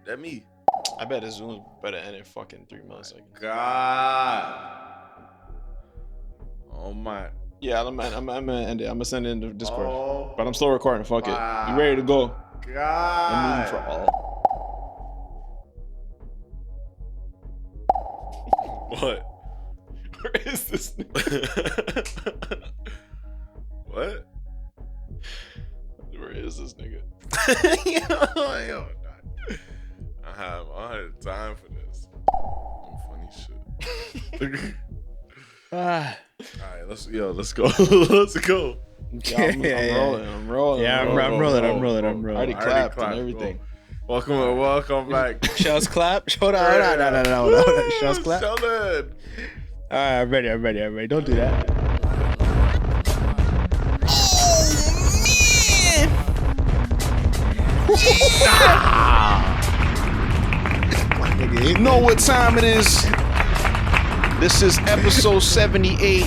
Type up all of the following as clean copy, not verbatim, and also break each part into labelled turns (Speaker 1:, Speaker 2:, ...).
Speaker 1: That me.
Speaker 2: I bet this one's better end in fucking 3 milliseconds.
Speaker 1: God. Oh my.
Speaker 2: Yeah, I'm gonna end it. I'm gonna send it in the Discord.
Speaker 1: Oh,
Speaker 2: but I'm still recording. Fuck it. You ready to go? I'm moving for all.
Speaker 1: What?
Speaker 2: Where is this nigga?
Speaker 1: What?
Speaker 2: Where is this nigga?
Speaker 1: Yo, I have time for this. Some funny shit. All right, let's go. Let's go.
Speaker 2: Yeah, I'm rolling.
Speaker 3: Yeah, I'm rolling.
Speaker 2: I already clapped and everything.
Speaker 1: Welcome back.
Speaker 3: Shellz clap. Hold on. No. Shellz clap.
Speaker 1: Sheldon.
Speaker 3: All right, I'm ready. Don't do that.
Speaker 2: You know what time it is? This is episode 78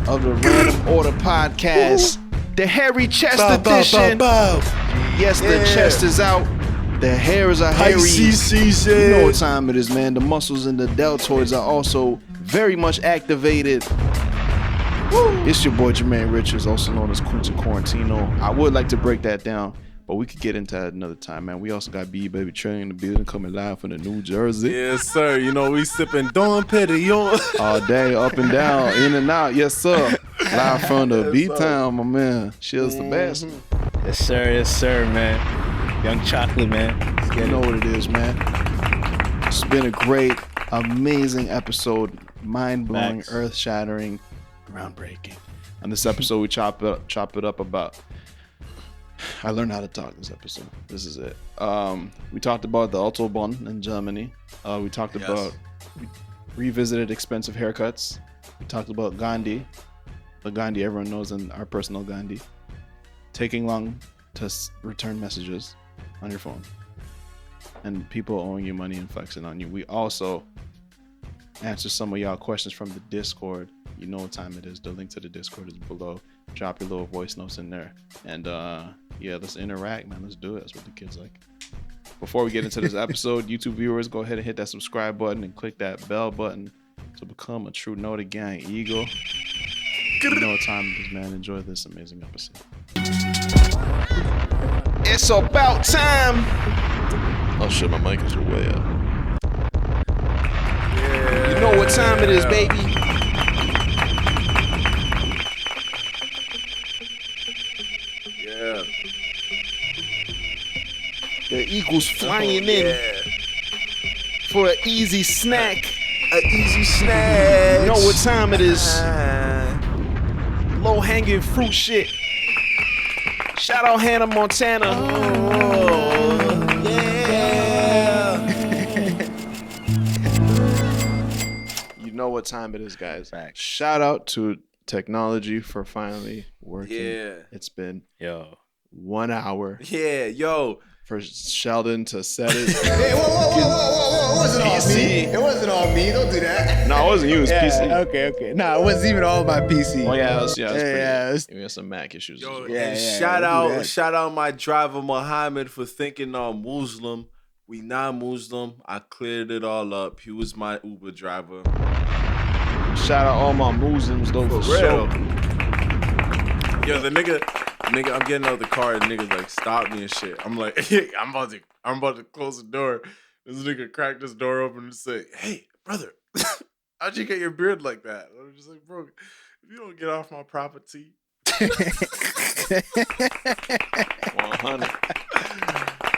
Speaker 2: of the Random Order Podcast. The hairy chest edition. Yes, the chest is out. The hairs are hairy.
Speaker 3: season.
Speaker 2: You know what time it is, man. The muscles in the deltoids are also very much activated. It's your boy Jermaine Richards, also known as Quentin Quarantino. I would like to break that down, but we could get into that another time, man. We also got Baby Trey in the building, coming live from the New Jersey.
Speaker 1: Yes, sir. You know, we sipping Don Perignon.
Speaker 2: All day, up and down, in and out. Yes, sir. Live from the B-Town, my man. Shellz the best.
Speaker 3: Yes, sir, man. Young chocolate, man.
Speaker 2: You know what it is, man. It's been a great, amazing episode. Mind-blowing,
Speaker 3: Facts.
Speaker 2: earth-shattering, groundbreaking. On this episode, we chop it up about... I learned how to talk this episode. This is it. We talked about the Autobahn in Germany. We talked about... We revisited expensive haircuts. We talked about Gandhi. The Gandhi everyone knows, and our personal Gandhi. Taking long to return messages on your phone. And people owing you money and flexing on you. We also answer some of y'all questions from the Discord. You know what time it is. The link to the Discord is below. Drop your little voice notes in there. And yeah, let's interact, man. Let's do it. That's what the kids like. Before we get into this episode, YouTube viewers, go ahead and hit that subscribe button and click that bell button to become a true Know the Gang Eagle. You know what time it is, man. Enjoy this amazing episode. It's about time. Oh shit, my mic is way up.
Speaker 1: Yeah.
Speaker 2: You know what time it is, baby.
Speaker 1: Yeah.
Speaker 2: The Eagles flying in for an easy snack.
Speaker 1: An easy snack.
Speaker 2: You know what time it is. Low hanging fruit shit. Shout out Hannah Montana.
Speaker 1: Oh, yeah.
Speaker 2: You know what time it is, guys.
Speaker 3: Facts.
Speaker 2: Shout out to technology for finally working.
Speaker 1: Yeah.
Speaker 2: It's been 1 hour
Speaker 1: Yeah, yo.
Speaker 2: for Sheldon to set it.
Speaker 4: Hey, whoa. It wasn't all me. It wasn't all me. Don't do that.
Speaker 2: No, it wasn't you. It was PC.
Speaker 3: Okay. No, it wasn't even all my PC.
Speaker 2: Oh yeah, it's
Speaker 3: it's-
Speaker 2: we had some Mac issues.
Speaker 1: Yo,
Speaker 2: as well.
Speaker 1: and
Speaker 3: yeah,
Speaker 1: shout out my driver Muhammad for thinking I'm Muslim. We not Muslim. I cleared it all up. He was my Uber driver.
Speaker 2: Shout out all my Muslims though for sure.
Speaker 1: Yo, the nigga, I'm getting out of the car and niggas like stop me and shit. I'm like, I'm about to close the door. This nigga cracked his door open and said, "Hey, brother, how'd you get your beard like that?" I was just like, "Bro, if you don't get off my property."
Speaker 2: 100.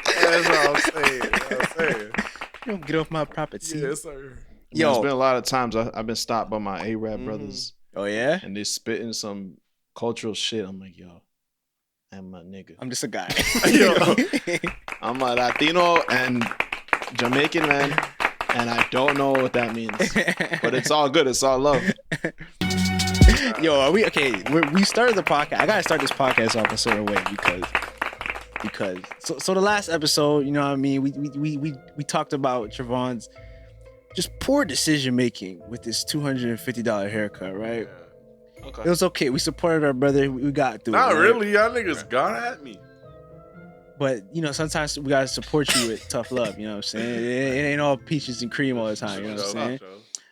Speaker 1: That's what I'm saying.
Speaker 3: You don't get off my property.
Speaker 1: Yes, sir.
Speaker 2: Yo, there's been a lot of times I've been stopped by my Arab brothers.
Speaker 3: Oh yeah?
Speaker 2: And they spitting some cultural shit. I'm like, yo, I'm a nigga.
Speaker 3: I'm just a guy.
Speaker 1: Yo.
Speaker 2: I'm a Latino and Jamaican man, and I don't know what that means. But it's all good. It's all love.
Speaker 3: Yo, are we okay? We started the podcast. I gotta start this podcast off a certain way because because so the last episode, you know what I mean, we talked about Trevon's just poor decision making with this $250 haircut, right?
Speaker 1: Yeah.
Speaker 2: Okay.
Speaker 3: It was okay. We supported our brother. We got through.
Speaker 1: Not
Speaker 3: it, right?
Speaker 1: really, y'all niggas got at me.
Speaker 3: But you know, sometimes we gotta support you with tough love. You know what I'm saying? It ain't all peaches and cream all the time. You know what I'm saying?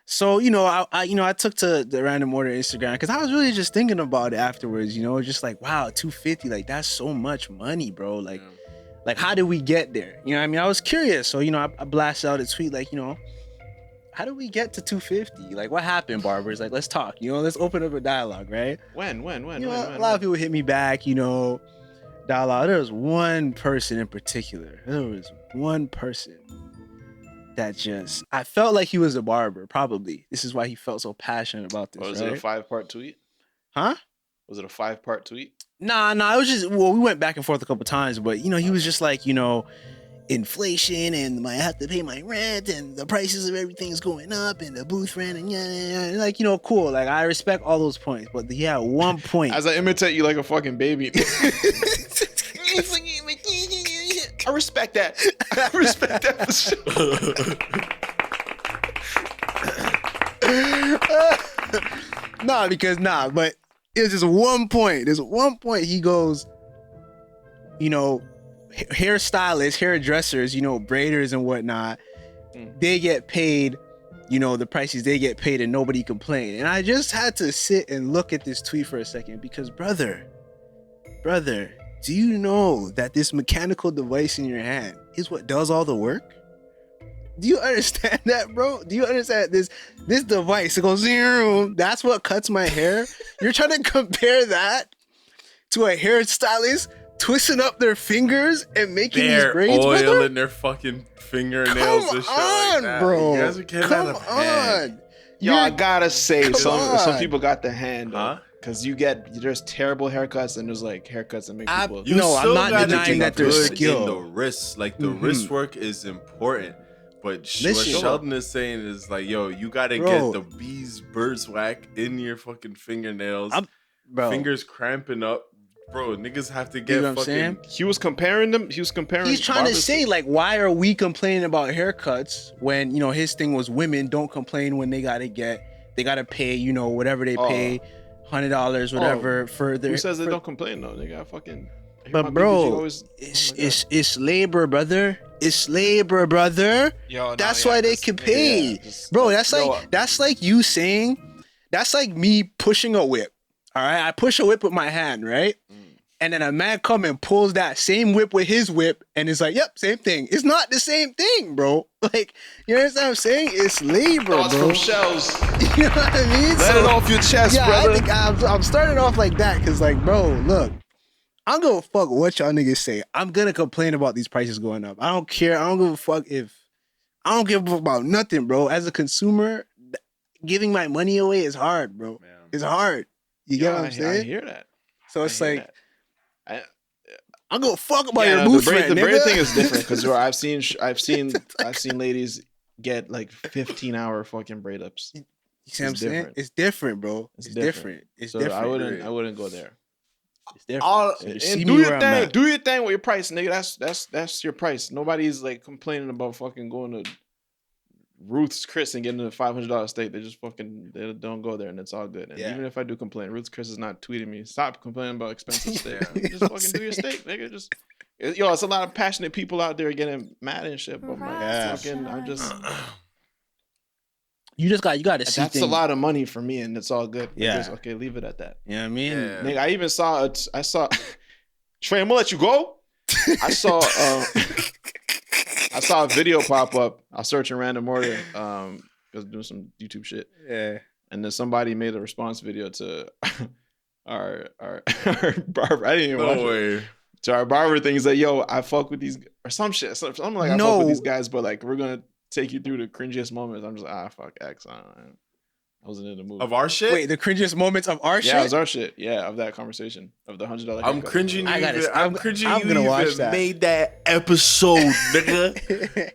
Speaker 3: So you know, I took to the random order Instagram because I was really just thinking about it afterwards. You know, just like wow, $250, like that's so much money, bro. Like, like how did we get there? You know what I mean? I was curious, so you know, I blasted out a tweet like, you know, how did we get to 250? Like, what happened, barbers? Like, let's talk. You know, let's open up a dialogue, right?
Speaker 2: When?
Speaker 3: You know, a lot of people hit me back. You know, dialogue. There was one person in particular. There was one person that just, I felt like he was a barber, probably. This is why he felt so passionate about this,
Speaker 2: Was
Speaker 3: right?
Speaker 2: it a 5-part tweet?
Speaker 3: Huh?
Speaker 2: Was it a 5-part tweet?
Speaker 3: Nah, it was just, well, we went back and forth a couple times, but, you know, he was just like, you know, inflation and I have to pay my rent and the prices of everything's going up and the booth rent and yeah, like, you know, cool. Like, I respect all those points, but he had one point.
Speaker 2: As I imitate you like a fucking baby. I respect that. I respect that for sure.
Speaker 3: But it was just one point. There's one point he goes, you know, hairstylists, hairdressers, you know, braiders and whatnot, they get paid, you know, the prices they get paid and nobody complained. And I just had to sit and look at this tweet for a second because brother, do you know that this mechanical device in your hand is what does all the work? Do you understand that, bro? Do you understand this device? It goes zero. That's what cuts my hair. You're trying to compare that to a hairstylist twisting up their fingers and making these braids,
Speaker 1: oil
Speaker 3: brother?
Speaker 1: in their fucking fingernails
Speaker 3: Come
Speaker 1: and shit
Speaker 3: on,
Speaker 1: like that.
Speaker 3: bro.
Speaker 1: You guys are getting
Speaker 3: Come
Speaker 1: out of hand.
Speaker 3: on.
Speaker 2: Yo, I gotta say,
Speaker 3: Come
Speaker 2: some
Speaker 3: on.
Speaker 2: people got the hand,
Speaker 1: Huh?
Speaker 2: because there's terrible haircuts and there's like haircuts that make people.
Speaker 1: You
Speaker 3: No, I'm
Speaker 1: still
Speaker 3: not
Speaker 1: gotta
Speaker 3: denying
Speaker 1: get
Speaker 3: that there's
Speaker 1: good
Speaker 3: skill.
Speaker 1: in the wrists. Like the wrist work is important. But what
Speaker 3: Listen.
Speaker 1: Sheldon is saying is like, yo, you gotta
Speaker 3: Bro.
Speaker 1: get the bees beeswax in your fucking fingernails.
Speaker 3: Bro.
Speaker 1: Fingers cramping up. Bro, niggas have to
Speaker 3: You
Speaker 1: get
Speaker 3: know what I'm saying?
Speaker 1: fucking.
Speaker 2: He was comparing them. He was comparing.
Speaker 3: He's trying to
Speaker 2: barbers
Speaker 3: say, like, why are we complaining about haircuts when, you know, his thing was women don't complain when they gotta pay, you know, whatever they pay, $100, whatever, for their.
Speaker 2: Who says they don't complain though? They got fucking.
Speaker 3: But bro, it's labor, brother. It's labor, brother. That's why they can pay, bro. That's like you saying, that's like me pushing a whip. All right, I push a whip with my hand, right? And then a man come and pulls that same whip with his whip, and it's like, yep, same thing. It's not the same thing, bro. Like, you understand what I'm saying? It's labor,
Speaker 2: Thoughts
Speaker 3: bro.
Speaker 2: from Shellz.
Speaker 3: You know what I mean?
Speaker 2: Let it off your chest,
Speaker 3: yeah,
Speaker 2: brother.
Speaker 3: I think I'm starting off like that because, like, bro, look, I'm gonna fuck what y'all niggas say. I'm gonna complain about these prices going up. I don't care. I don't give a fuck I don't give a fuck about nothing, bro. As a consumer, giving my money away is hard, bro.
Speaker 1: Man.
Speaker 3: It's hard. You get what I'm saying?
Speaker 2: I hear that.
Speaker 3: So it's
Speaker 2: I hear
Speaker 3: like,
Speaker 2: that.
Speaker 3: I'm gonna fuck about
Speaker 2: Yeah,
Speaker 3: your
Speaker 2: no,
Speaker 3: booth
Speaker 2: the
Speaker 3: rent,
Speaker 2: braid
Speaker 3: nigga.
Speaker 2: thing is different because I've seen ladies get like 15-hour fucking braid ups.
Speaker 3: You see what I'm
Speaker 2: It's
Speaker 3: saying?
Speaker 2: different.
Speaker 3: It's different, bro. It's
Speaker 2: different.
Speaker 3: different. It's
Speaker 2: So
Speaker 3: different.
Speaker 2: I wouldn't go there.
Speaker 3: It's different. So just see
Speaker 2: And do
Speaker 3: me where
Speaker 2: your
Speaker 3: I'm
Speaker 2: thing.
Speaker 3: at.
Speaker 2: Do your thing with your price, nigga. That's your price. Nobody's like complaining about fucking going to Ruth's Chris and getting a $500 steak. They don't go there, and it's all good. And
Speaker 3: Yeah.
Speaker 2: even if I do complain, Ruth's Chris is not tweeting me. Stop complaining about expensive steak.
Speaker 3: You
Speaker 2: Just
Speaker 3: know what
Speaker 2: fucking
Speaker 3: I'm
Speaker 2: do your
Speaker 3: saying?
Speaker 2: steak, nigga. It's a lot of passionate people out there getting mad and shit. But I'm like,
Speaker 3: Yeah.
Speaker 2: fucking,
Speaker 3: You got to see
Speaker 2: that's
Speaker 3: things.
Speaker 2: a lot of money for me, and it's all good.
Speaker 3: Yeah.
Speaker 2: Just, okay, leave it at that.
Speaker 3: You know what I mean?
Speaker 1: Yeah.
Speaker 2: Nigga, I even saw Trey, I'm gonna let you go. I saw a video pop up. I was searching random order, because doing some YouTube shit.
Speaker 3: Yeah.
Speaker 2: And then somebody made a response video to our barber. I didn't even watch it. To our barber thing. He's like, yo, I fuck with these or some shit. Something like I fuck with these guys, but like we're gonna take you through the cringiest moments. I'm just like, fuck X. I wasn't in the mood.
Speaker 1: Of our shit?
Speaker 3: Wait, the cringiest moments of our shit?
Speaker 2: Yeah, it was our shit. Yeah, of that conversation. Of the $100.
Speaker 1: I'm cringing.
Speaker 3: I'm
Speaker 1: I'm cringing.
Speaker 3: I'm gonna watch that.
Speaker 1: Made that episode, nigga.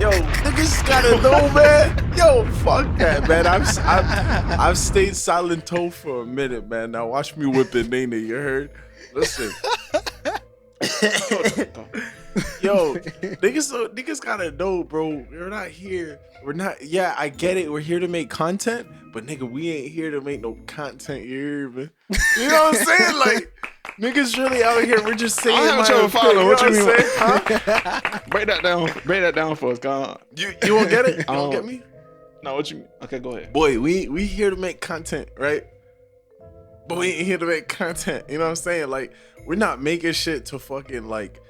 Speaker 1: Yo, niggas gotta know, man. Yo, fuck that, man. I've stayed silent toe for a minute, man. Now watch me whip it, Nene. You heard? Listen. Yo, niggas gotta know, bro. We're not here. We're not. Yeah, I get it. We're here to make content, but nigga, we ain't here to make no content. You know what I'm saying? Like, niggas really out here. We're just saying.
Speaker 2: I have
Speaker 1: my
Speaker 2: trouble
Speaker 1: opinion,
Speaker 2: following. What you
Speaker 1: know
Speaker 2: mean?
Speaker 1: I'm saying? Huh?
Speaker 2: Break that down for us. Come on.
Speaker 1: You won't get it. You don't get me.
Speaker 2: No, what you mean? Okay, go ahead.
Speaker 1: Boy, we here to make content, right? But we ain't here to make content. You know what I'm saying? Like, we're not making shit to fucking like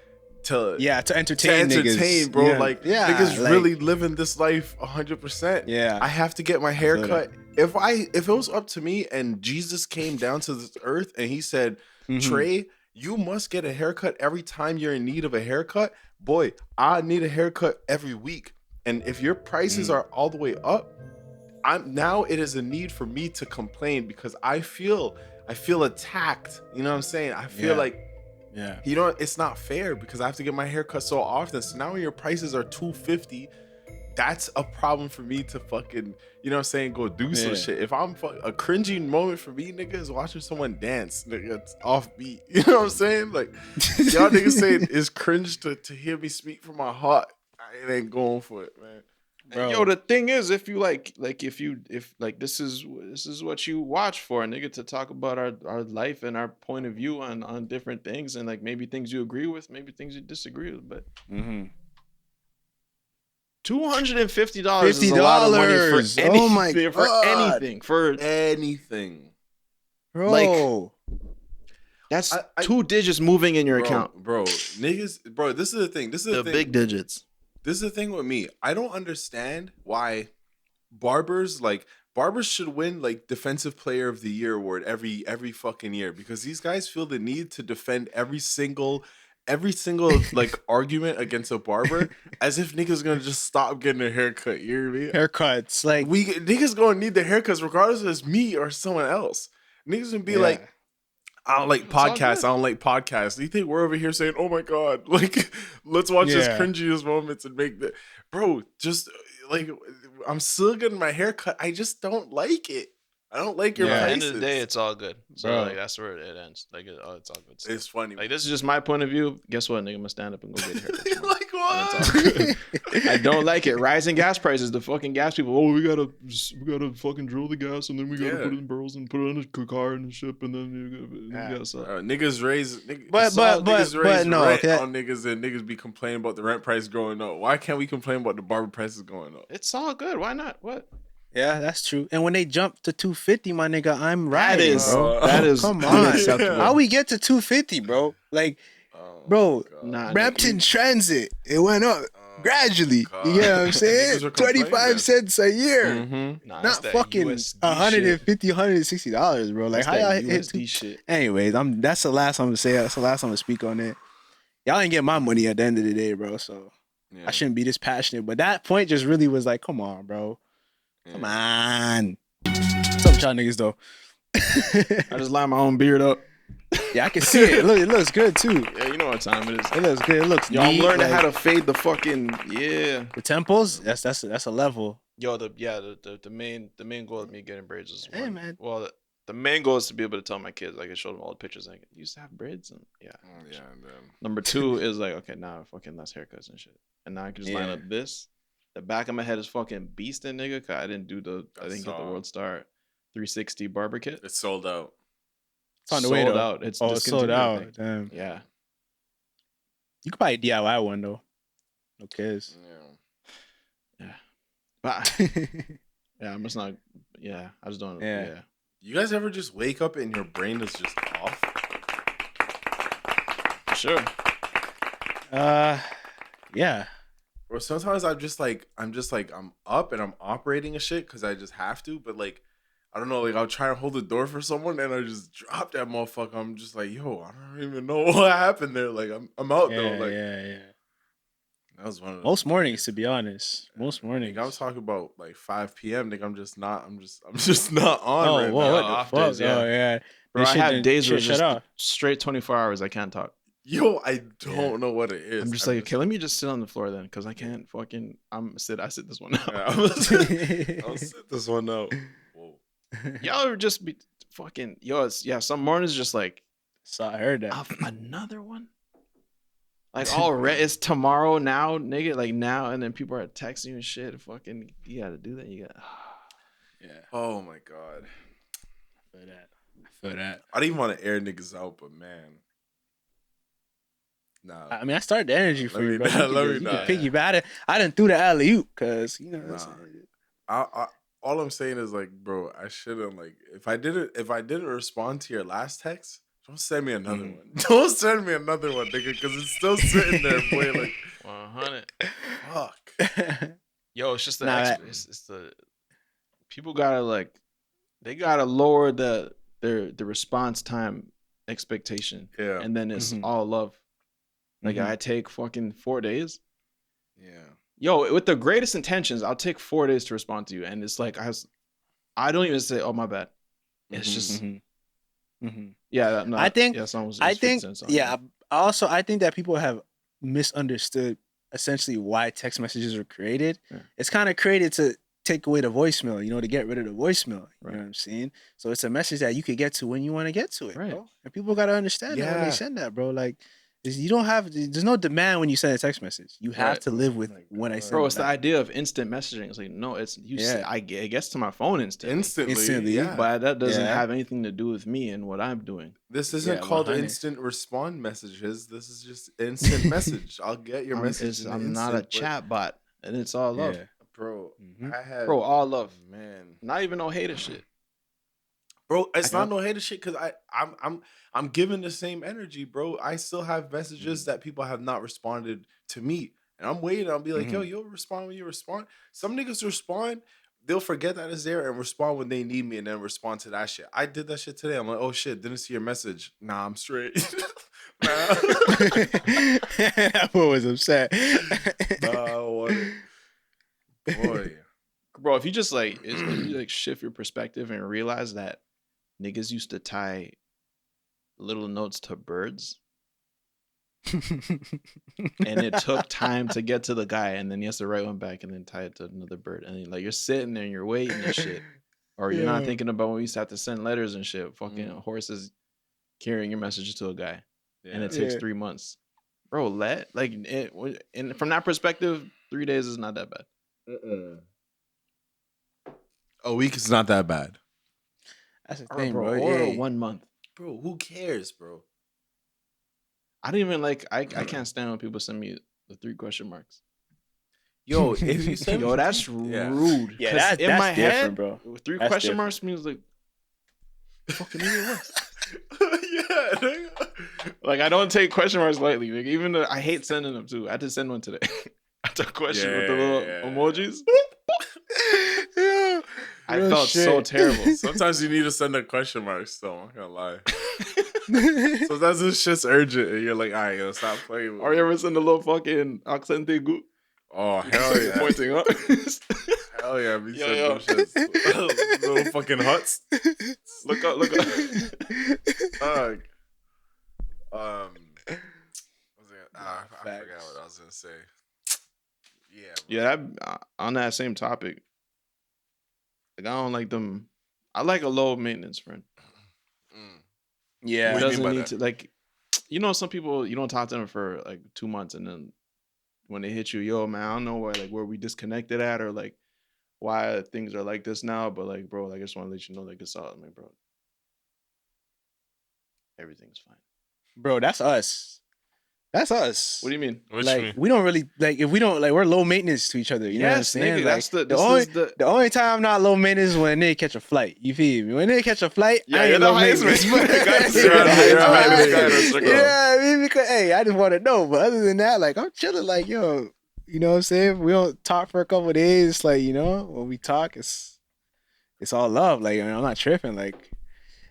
Speaker 1: to
Speaker 3: entertain niggas.
Speaker 1: bro.
Speaker 3: Yeah.
Speaker 1: Like,
Speaker 3: yeah,
Speaker 1: niggas
Speaker 3: like,
Speaker 1: really living this life 100%.
Speaker 3: Yeah.
Speaker 1: I have to get my hair cut. If it was up to me and Jesus came down to this earth and he said, Trey, you must get a haircut every time you're in need of a haircut. Boy, I need a haircut every week. And if your prices are all the way up, it is a need for me to complain because I feel attacked. You know what I'm saying? I feel like, you know, it's not fair because I have to get my hair cut so often. So now when your prices are $250, that's a problem for me to fucking, you know what I'm saying, go do some shit. If I'm a cringy moment for me, nigga, is watching someone dance, nigga, it's offbeat. You know what I'm saying? Like, y'all niggas saying it's cringe to hear me speak from my heart. I ain't going for it, man.
Speaker 2: Bro. Yo, the thing is, if you if this is what you watch for, nigga, to talk about our life and our point of view on different things, and like maybe things you agree with, maybe things you disagree with, but $250 is a lot of money for anything.
Speaker 3: Oh my God.
Speaker 2: For
Speaker 1: anything,
Speaker 3: bro.
Speaker 2: Like, that's 2 digits moving in your account,
Speaker 1: bro. Niggas, bro. This is the thing. This is the thing.
Speaker 2: Big digits.
Speaker 1: This is the thing with me. I don't understand why barbers should win like Defensive Player of the Year award every fucking year because these guys feel the need to defend every single like argument against a barber as if niggas gonna just stop getting a haircut. You hear me?
Speaker 3: Haircuts, like
Speaker 1: niggas gonna need the haircuts regardless if it's me or someone else. Niggas gonna be like, I don't like podcasts. Do you think we're over here saying, oh my God, like, let's watch this cringiest moments and make the bro, just like, I'm still getting my hair cut. I just don't like it. I don't like your prices.
Speaker 2: At the end of the day, it's all good. So like that's where it ends. Like it's all good.
Speaker 1: It's funny.
Speaker 2: Like this is just my point of view. Guess what, nigga? I'm gonna stand up and go get a haircut.
Speaker 1: Like what?
Speaker 2: I don't like it. Rising gas prices. The fucking gas people. Oh, we gotta fucking drill the gas and then we gotta put it in barrels and put it in a car and ship and then
Speaker 1: niggas raise.
Speaker 3: But no,
Speaker 1: rent on niggas and niggas be complaining about the rent price going up. Why can't we complain about the barber prices going up?
Speaker 2: It's all good. Why not? What?
Speaker 3: Yeah, that's true. And when they jump to 250, my nigga, I'm right.
Speaker 2: That is
Speaker 3: come on. How we get to 250, bro? Like, bro, Brampton Transit, it went up gradually. You know what I'm saying? 25 cents a year. Not fucking $150, $160, bro. Like, how y'all hit shit? Anyways, that's the last I'm gonna say. That's the last I'm gonna speak on it. Y'all ain't get my money at the end of the day, bro. So I shouldn't be this passionate. But that point just really was like, come on, bro. Come on. What's up with y'all niggas though?
Speaker 2: I just line my own beard up.
Speaker 3: Yeah, I can see it. Look, it looks good too.
Speaker 2: Yeah, you know what time it is.
Speaker 3: It looks good. It looks
Speaker 2: Yo, I'm
Speaker 3: neat,
Speaker 2: learning
Speaker 3: like,
Speaker 2: how to fade the fucking
Speaker 3: the temples. That's a level.
Speaker 2: Yo, the main goal of me getting braids is
Speaker 3: man.
Speaker 2: Well, the main goal is to be able to tell my kids. I can show them all the pictures. Like, you used to have braids, and Number 2 is like, okay, now fucking less haircuts and shit, and now I can just line up this. The back of my head is fucking beastin', nigga. Cause I didn't get the World Star 360 barber kit.
Speaker 1: It's sold out.
Speaker 3: It's on the way though.
Speaker 2: Out. It's
Speaker 3: sold out. Damn.
Speaker 2: Yeah.
Speaker 3: You could buy a DIY one though. No kids.
Speaker 2: Yeah. But yeah, I'm just not. Yeah, I just don't. Yeah.
Speaker 1: You guys ever just wake up and your brain is just off?
Speaker 2: Sure.
Speaker 3: Yeah.
Speaker 1: Or sometimes I'm up and I'm operating a shit because I just have to, but like, I don't know, like I'll try to hold the door for someone and I just drop that motherfucker. I'm just like, yo, I don't even know what happened there. Like I'm out though. Like that was one of
Speaker 3: most mornings, to be honest. Most mornings.
Speaker 1: I was talking about like 5 p.m. Nigga, I'm just not on right now.
Speaker 3: What the fuck?
Speaker 2: Days, yeah.
Speaker 3: Oh yeah.
Speaker 2: Bro, I had days where just straight 24 hours I can't talk.
Speaker 1: Yo, I don't know what it is.
Speaker 2: I'm just like, okay, let me just sit on the floor then, because I can't fucking. I sit this one out.
Speaker 1: Yeah, I'll sit this one out. Whoa.
Speaker 2: Y'all are just be fucking. Yo, some mornings just like.
Speaker 3: So I heard that.
Speaker 2: Another one. Like already, it's tomorrow now, nigga. Like now, and then people are texting you and shit. Fucking, you gotta do that. You got.
Speaker 3: Yeah,
Speaker 1: Oh my god.
Speaker 3: I feel that.
Speaker 1: I didn't want to air niggas out, but man. Nah.
Speaker 3: I mean, I started the energy for you, bro.
Speaker 1: Let me
Speaker 3: You can piggyback. I didn't do the alley-oop because, you know.
Speaker 1: Nah. All I'm saying is like, bro, I shouldn't like if I didn't respond to your last text, don't send me another one. Don't send me another one, nigga, because it's still sitting there, boy. Like
Speaker 2: 100.
Speaker 1: Fuck.
Speaker 2: Yo, it's just the it's the people gotta like they gotta lower their response time expectation.
Speaker 1: Yeah.
Speaker 2: And then it's all love. Like I take fucking 4 days.
Speaker 1: Yeah.
Speaker 2: Yo, with the greatest intentions, I'll take 4 days to respond to you. And it's like I don't even say, oh my bad. It's just yeah, no,
Speaker 3: I think
Speaker 2: I
Speaker 3: think that people have misunderstood essentially why text messages are created.
Speaker 2: Yeah.
Speaker 3: It's kind of created to take away the voicemail, you know, to get rid of the voicemail. You know what I'm saying? So it's a message that you could get to when you want to get to it, bro. And people gotta understand that when they send that, bro. Like, there's no demand when you send a text message. You have to live with when I send.
Speaker 2: Bro, it's the idea of instant messaging. It's like, no, it's you. It gets to my phone instantly,
Speaker 1: yeah.
Speaker 2: But that doesn't have anything to do with me and what I'm doing.
Speaker 1: This isn't called 100. Instant respond messages. This is just instant message. I'll get your message.
Speaker 2: I'm not a chat bot, and it's all love,
Speaker 1: bro.
Speaker 2: All love,
Speaker 1: man.
Speaker 2: Not even no hater shit,
Speaker 1: bro. It's not no hater shit because I'm giving the same energy, bro. I still have messages that people have not responded to me. And I'm waiting. I'll be like, yo, you'll respond when you respond. Some niggas respond. They'll forget that it's there and respond when they need me and then respond to that shit. I did that shit today. I'm like, oh shit, didn't see your message. Nah, I'm straight.
Speaker 3: That boy was upset.
Speaker 1: Boy.
Speaker 2: Bro, if you just like, if you like shift your perspective and realize that niggas used to tie little notes to birds. And it took time to get to the guy, and then he has to write one back and then tie it to another bird. And like you're sitting there and you're waiting and shit. Or you're not thinking about when we used to have to send letters and shit. Fucking horses carrying your messages to a guy. Yeah. And it takes 3 months. Bro, and from that perspective, 3 days is not that bad.
Speaker 1: A week is not that bad.
Speaker 3: That's the thing, bro.
Speaker 2: Or 1 month.
Speaker 1: Bro, who cares, bro?
Speaker 2: I don't even like. I can't stand when people send me the 3 question marks.
Speaker 1: Yo, if you send
Speaker 2: that's rude.
Speaker 3: Yeah, that's
Speaker 2: in my head,
Speaker 3: bro.
Speaker 2: 3 question marks means like fucking idiot.
Speaker 1: Yeah,
Speaker 2: like I don't take question marks lightly. Like, even though I hate sending them too. I had to send one today. I took a question with the little emojis. I felt so terrible.
Speaker 1: Sometimes you need to send a question mark. So I'm not gonna lie. Sometimes this shit's urgent, and you're like, all right, yo, stop playing.
Speaker 2: Or you ever send a little fucking accente gu?
Speaker 1: Oh hell yeah!
Speaker 2: Pointing up.
Speaker 1: Hell yeah! We send them shits. Little fucking huts.
Speaker 2: Look up.
Speaker 1: I forgot what I was gonna say.
Speaker 2: Yeah. That on that same topic. Like I don't like them. I like a low maintenance friend.
Speaker 3: Yeah,
Speaker 2: who doesn't need to like. You know, some people you don't talk to them for like 2 months, and then when they hit you, yo, man, I don't know where we disconnected at, or like why things are like this now, but like, bro, like, I just want to let you know, like, it's all, like, bro, everything's fine,
Speaker 3: bro. That's us. That's us.
Speaker 2: What do you mean?
Speaker 3: We don't really like if we don't like we're low maintenance to each other. You know what I'm saying? Nigga, like, the only time I'm not low maintenance is when they catch a flight. You feel me? When they catch a flight, I ain't low maintenance. Yeah, I mean, because hey, I just want to know. But other than that, like I'm chilling. Like yo, you know what I'm saying? We don't talk for a couple of days. It's like you know when we talk, it's all love. Like I'm not tripping. Like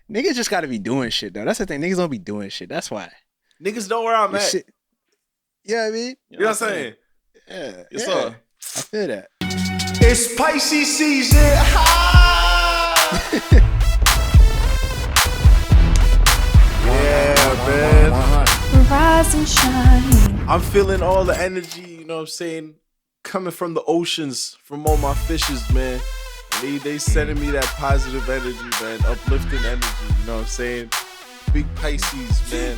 Speaker 3: niggas just got to be doing shit though. That's the thing. Niggas don't be doing shit. That's why.
Speaker 1: Niggas know where I'm at.
Speaker 3: Shit. Yeah, I mean,
Speaker 1: you know what I'm saying?
Speaker 3: Yeah,
Speaker 2: I
Speaker 3: feel that.
Speaker 4: It's Pisces season.
Speaker 1: Yeah, man.
Speaker 5: Rise and shine.
Speaker 1: I'm feeling all the energy, you know what I'm saying, coming from the oceans, from all my fishes, man. They sending me that positive energy, man, uplifting energy, you know what I'm saying? Big Pisces, man.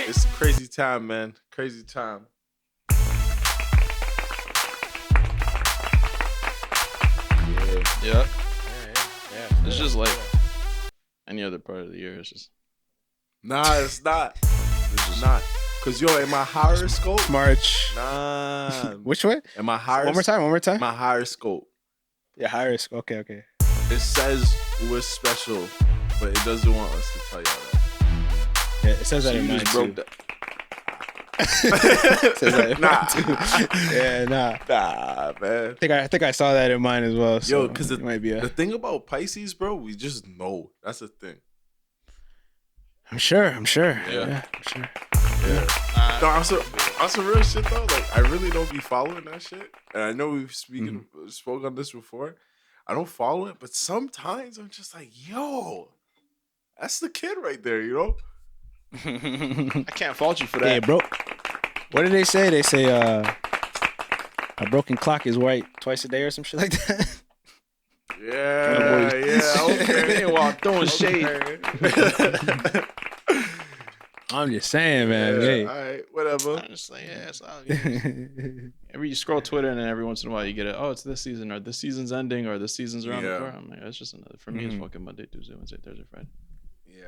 Speaker 1: It's a crazy time, man. Crazy time.
Speaker 2: Yeah. It's just like any other part of the year. It's just
Speaker 1: Nah, it's not. It's not. Cause yo, in my horoscope,
Speaker 3: March.
Speaker 1: nah.
Speaker 3: Which way?
Speaker 1: In my
Speaker 3: One more time.
Speaker 1: My horoscope.
Speaker 3: Yeah, Iris. Okay.
Speaker 1: It says we're special, but it doesn't want us to tell y'all that.
Speaker 3: Yeah, it says that in mine too.
Speaker 2: that.
Speaker 3: It says that in
Speaker 1: Nah.
Speaker 3: mine too. Yeah, nah.
Speaker 1: Nah, man.
Speaker 3: I think I saw that in mine as well. So
Speaker 1: Yo, cause
Speaker 3: it might be
Speaker 1: the thing about Pisces, bro, we just know. That's the thing.
Speaker 3: I'm sure.
Speaker 2: Yeah.
Speaker 3: I'm sure.
Speaker 1: Yeah. No, on some real shit though. Like I really don't be following that shit, and I know we've spoke on this before. I don't follow it, but sometimes I'm just like, yo, that's the kid right there, you know?
Speaker 2: I can't fault you for that.
Speaker 3: Hey, bro. What did they say? They say a broken clock is right twice a day or some shit like that.
Speaker 1: Yeah, okay.
Speaker 2: While throwing shade.
Speaker 3: I'm just saying, man.
Speaker 1: Yeah,
Speaker 3: Hey.
Speaker 1: all right, whatever.
Speaker 2: Honestly, yeah, it's all good. Every you scroll Twitter and then every once in a while you get it. Oh, it's this season, or this season's ending, or this season's around the corner. I'm like, that's just another. For me, it's fucking Monday, Tuesday, Wednesday, Thursday, Friday,
Speaker 1: Yeah.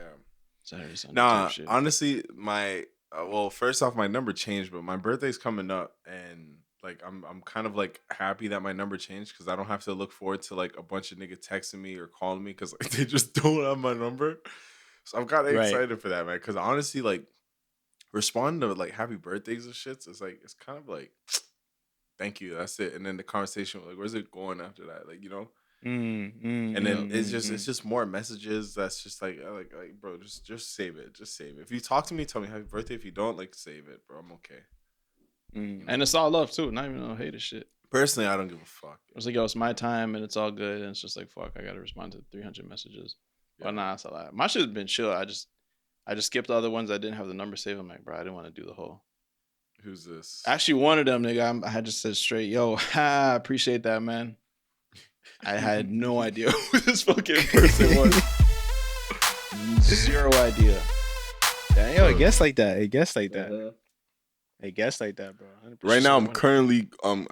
Speaker 2: Saturday, Sunday.
Speaker 1: Nah,
Speaker 2: type shit.
Speaker 1: honestly, my well, first off, my number changed, but my birthday's coming up, and like I'm kind of like happy that my number changed because I don't have to look forward to like a bunch of niggas texting me or calling me because like, they just don't have my number. So I'm kind of excited for that, man. Because honestly, like responding to like happy birthdays and shits, it's kind of like thank you, that's it. And then the conversation, like, where's it going after that? Like, you know. And then it's just more messages. That's just like bro, just save it. Just save it. If you talk to me, tell me happy birthday. If you don't, like, save it, bro. I'm okay.
Speaker 2: And it's all love too, not even no hater shit.
Speaker 1: Personally, I don't give a fuck.
Speaker 2: It's like, yo, it's my time and it's all good, and it's just like, fuck, I gotta respond to 300 messages. But nah, it's a lot. My shit's been chill. I just skipped the other ones. I didn't have the number saved. I'm like, bro, I didn't want to do the whole.
Speaker 1: Who's this?
Speaker 2: Actually, one of them, nigga, I just said straight, yo, appreciate that, man. I had no idea who this fucking person was. Zero idea.
Speaker 3: Damn, yo, it gets like that. It gets like that, bro. 100%.
Speaker 1: Right now, I'm currently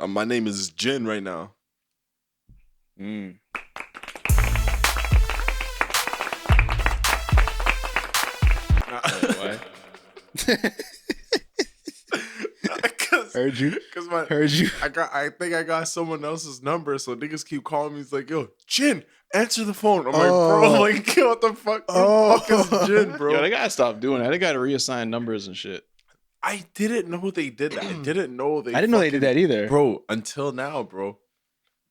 Speaker 1: my name is Jin right now.
Speaker 2: Why?
Speaker 3: Heard you.
Speaker 1: I think I got someone else's number, so niggas keep calling me. It's like, yo, Jin, answer the phone. I'm like, bro, like, what the fuck? Who the fuck is Jin, bro?
Speaker 2: Yo, they gotta stop doing that. They gotta reassign numbers and shit.
Speaker 1: I didn't know they did that. I didn't know they
Speaker 3: did that either,
Speaker 1: bro. Until now, bro.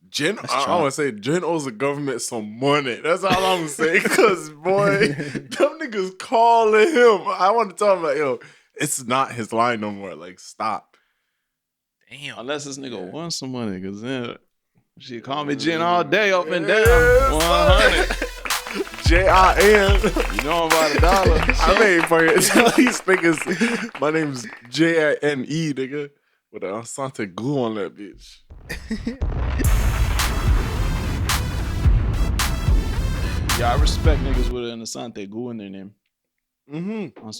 Speaker 1: Jin, I want to say Jin owes the government some money. That's all I'm saying. Cause boy, them niggas calling him. I want to tell him like, yo, it's not his line no more. Like, stop.
Speaker 3: Damn.
Speaker 2: Unless this nigga wants some money, cause then she call me Jin all day, up and down.
Speaker 1: Yes.
Speaker 2: 100.
Speaker 1: J-I-N.
Speaker 2: You know about $1.
Speaker 1: I made for it. Tell these niggas, my name's J-I-N-E, nigga. With an Asante glue on that bitch.
Speaker 2: Yeah, I respect niggas with an Asante glue in their name.